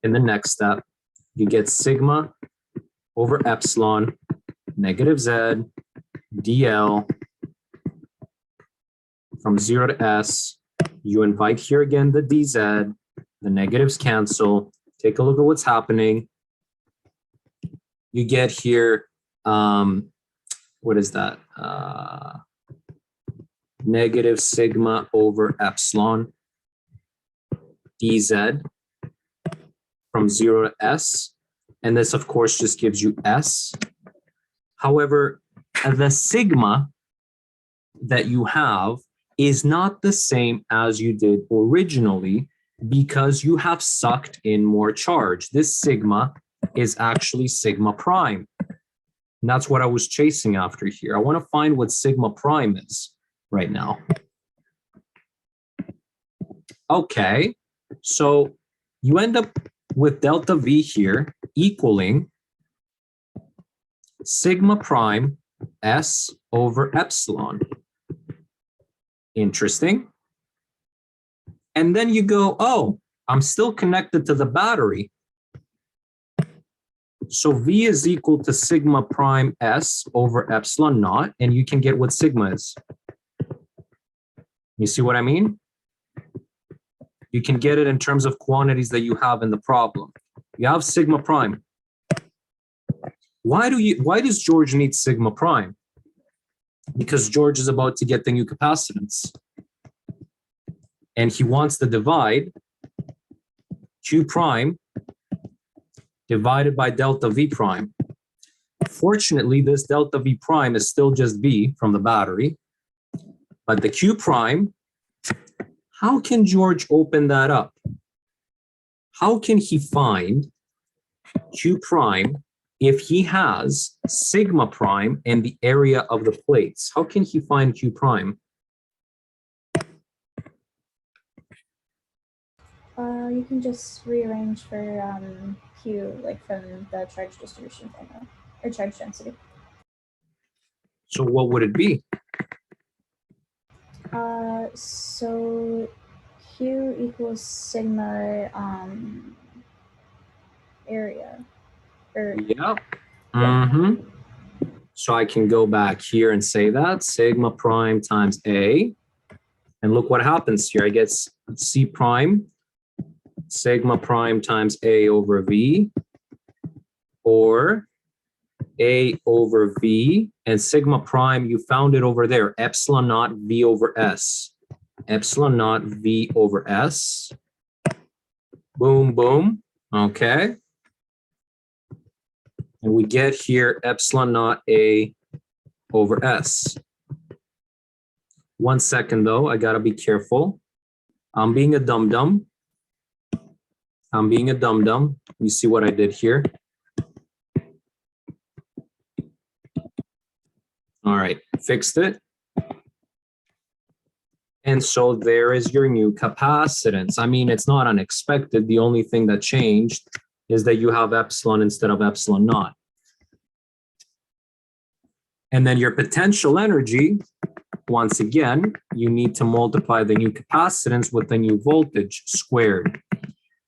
the next step, you get sigma over epsilon negative Z dl from 0 to S. You invite here again the dz, the negatives cancel. Take a look at what's happening. You get here, what is that? Negative sigma over epsilon dz from 0 to S. And this, of course, just gives you S. However, the sigma that you have is not the same as you did originally because you have sucked in more charge. This sigma is actually sigma prime. And that's what I was chasing after here. I want to find what sigma prime is right now. Okay, so you end up with delta V here equaling sigma prime S over epsilon. Interesting. And then you go, oh, I'm still connected to the battery. So V is equal to sigma prime S over epsilon naught, and you can get what sigma is. You see what I mean? You can get it in terms of quantities that you have in the problem. You have sigma prime. Why does George need sigma prime? Because George is about to get the new capacitance. And he wants to divide Q prime divided by delta V prime. Fortunately, this delta V prime is still just V from the battery. But the Q prime, how can George open that up? How can he find Q prime if he has sigma prime and the area of the plates? How can he find Q prime? You can just rearrange for Q, like from the charge distribution formula, or charge density. So what would it be? So Q equals sigma area. Yeah. Mm-hmm. So I can go back here and say that sigma prime times A. And look what happens here. I get C prime, sigma prime times A over V, or A over V, and sigma prime, you found it over there, epsilon naught V over S. Epsilon naught V over S. Boom, boom. Okay. And we get here epsilon naught A over S. 1 second though, I gotta be careful. I'm being a dum-dum. I'm being a dum-dum. You see what I did here? All right, fixed it. And so there is your new capacitance. I mean, it's not unexpected. The only thing that changed is that you have epsilon instead of epsilon naught. And then your potential energy, once again, you need to multiply the new capacitance with the new voltage squared.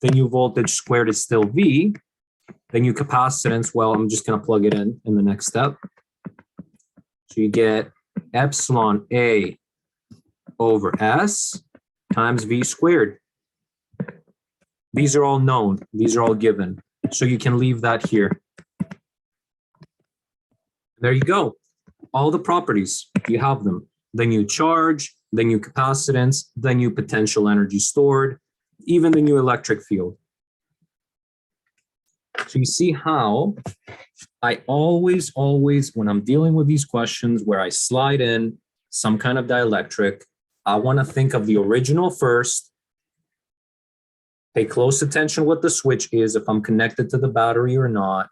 The new voltage squared is still V. The new capacitance, well, I'm just going to plug it in the next step. So you get epsilon A over S times V squared. These are all known. These are all given. So you can leave that here. There you go. All the properties, you have them. The new charge, the new capacitance, the new potential energy stored, even the new electric field. So you see how I always, when I'm dealing with these questions where I slide in some kind of dielectric, I want to think of the original first, pay close attention what the switch is, if I'm connected to the battery or not.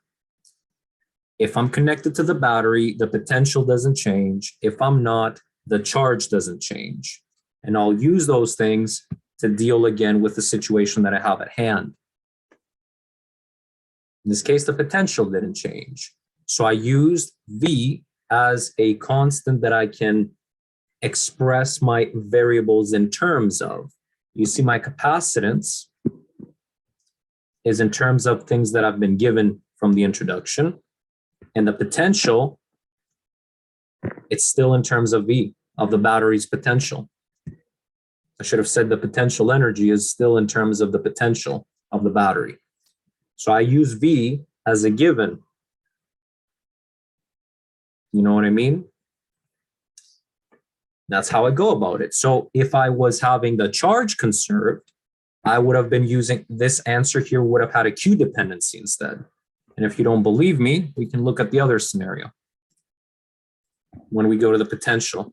If I'm connected to the battery, the potential doesn't change. If I'm not, the charge doesn't change. And I'll use those things to deal again with the situation that I have at hand. In this case, the potential didn't change. So I used V as a constant that I can express my variables in terms of. You see, my capacitance is in terms of things that I've been given from the introduction. And the potential, it's still in terms of V, of the battery's potential. I should have said the potential energy is still in terms of the potential of the battery. So I use V as a given. You know what I mean? That's how I go about it. So if I was having the charge conserved, I would have been using this answer here, would have had a Q dependency instead. And if you don't believe me, we can look at the other scenario. When we go to the potential,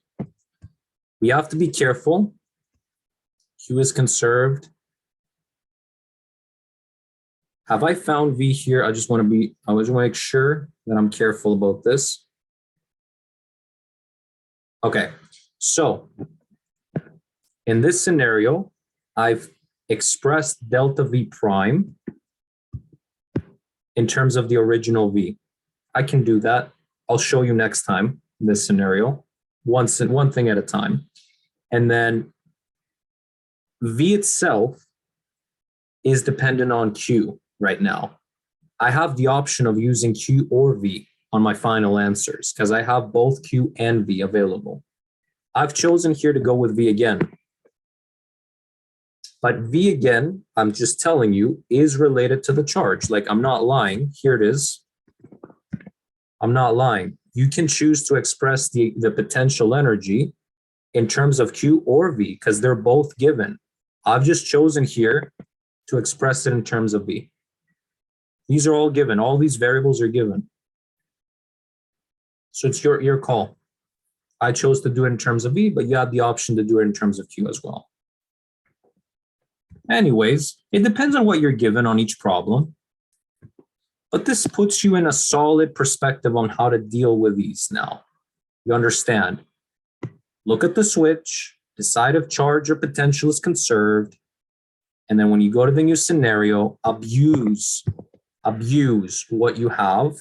we have to be careful. Q is conserved. Have I found V here? I just want to make sure that I'm careful about this. Okay, so in this scenario, I've expressed delta V prime in terms of the original V. I can do that. I'll show you next time in this scenario, one thing at a time. And then V itself is dependent on Q right now. I have the option of using Q or V on my final answers because I have both Q and V available. I've chosen here to go with V again. But V again, I'm just telling you, is related to the charge. Like I'm not lying. Here it is. I'm not lying. You can choose to express the potential energy in terms of Q or V because they're both given. I've just chosen here to express it in terms of V. These are all given. All these variables are given. So it's your call. I chose to do it in terms of V, but you have the option to do it in terms of Q as well. Anyways, it depends on what you're given on each problem. But this puts you in a solid perspective on how to deal with these now. You understand? Look at the switch, decide if charge or potential is conserved. And then when you go to the new scenario, abuse what you have,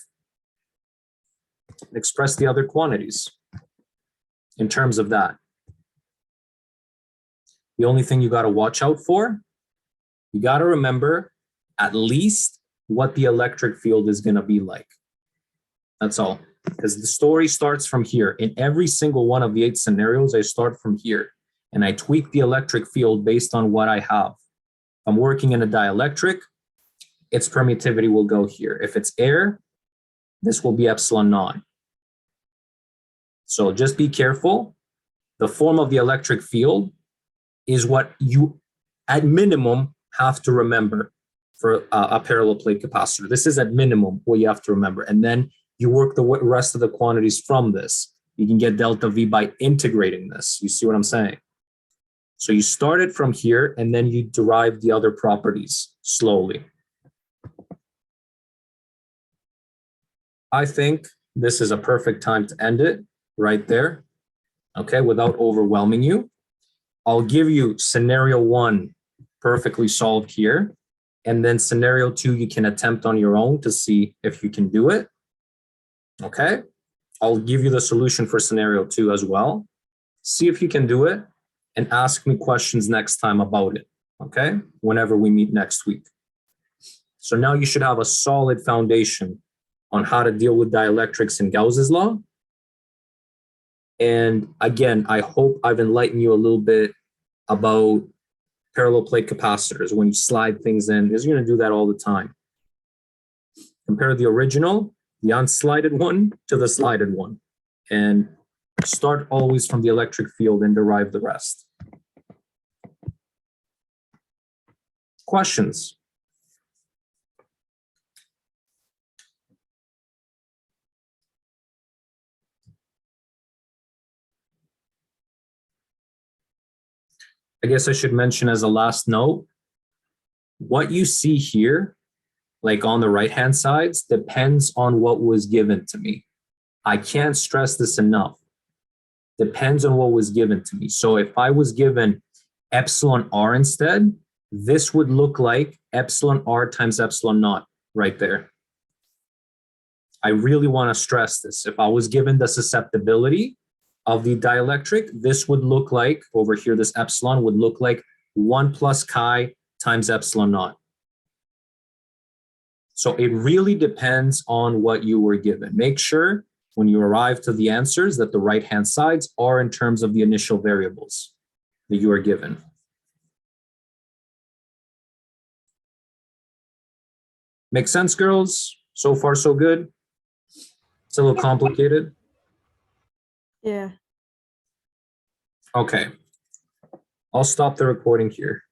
and express the other quantities in terms of that. The only thing you got to watch out for, you got to remember at least what the electric field is going to be like. That's all. Because the story starts from here. In every single one of the 8 scenarios, I start from here. And I tweak the electric field based on what I have. If I'm working in a dielectric, its permittivity will go here. If it's air, this will be epsilon naught. So just be careful. The form of the electric field is what you, at minimum, have to remember for a parallel plate capacitor. This is at minimum what you have to remember. And then you work the rest of the quantities from this. You can get delta V by integrating this. You see what I'm saying? So you start it from here, and then you derive the other properties slowly. I think this is a perfect time to end it right there, okay, without overwhelming you. I'll give you scenario 1 perfectly solved here, and then scenario 2 you can attempt on your own to see if you can do it, okay? I'll give you the solution for scenario 2 as well. See if you can do it, and ask me questions next time about it, okay? Whenever we meet next week. So now you should have a solid foundation on how to deal with dielectrics and Gauss's law. And again, I hope I've enlightened you a little bit about parallel plate capacitors when you slide things in, because you're going to do that all the time. Compare the original, the unslided one, to the slided one. And start always from the electric field and derive the rest. Questions? I guess I should mention as a last note, what you see here, like on the right-hand sides, depends on what was given to me. I can't stress this enough. Depends on what was given to me. So if I was given epsilon r instead, this would look like epsilon r times epsilon naught right there. I really want to stress this. If I was given the susceptibility of the dielectric, this would look like, over here, this epsilon would look like 1 plus chi times epsilon naught. So it really depends on what you were given. Make sure when you arrive to the answers that the right-hand sides are in terms of the initial variables that you are given. Make sense, girls? So far, so good? It's a little complicated. Yeah. Okay. I'll stop the recording here.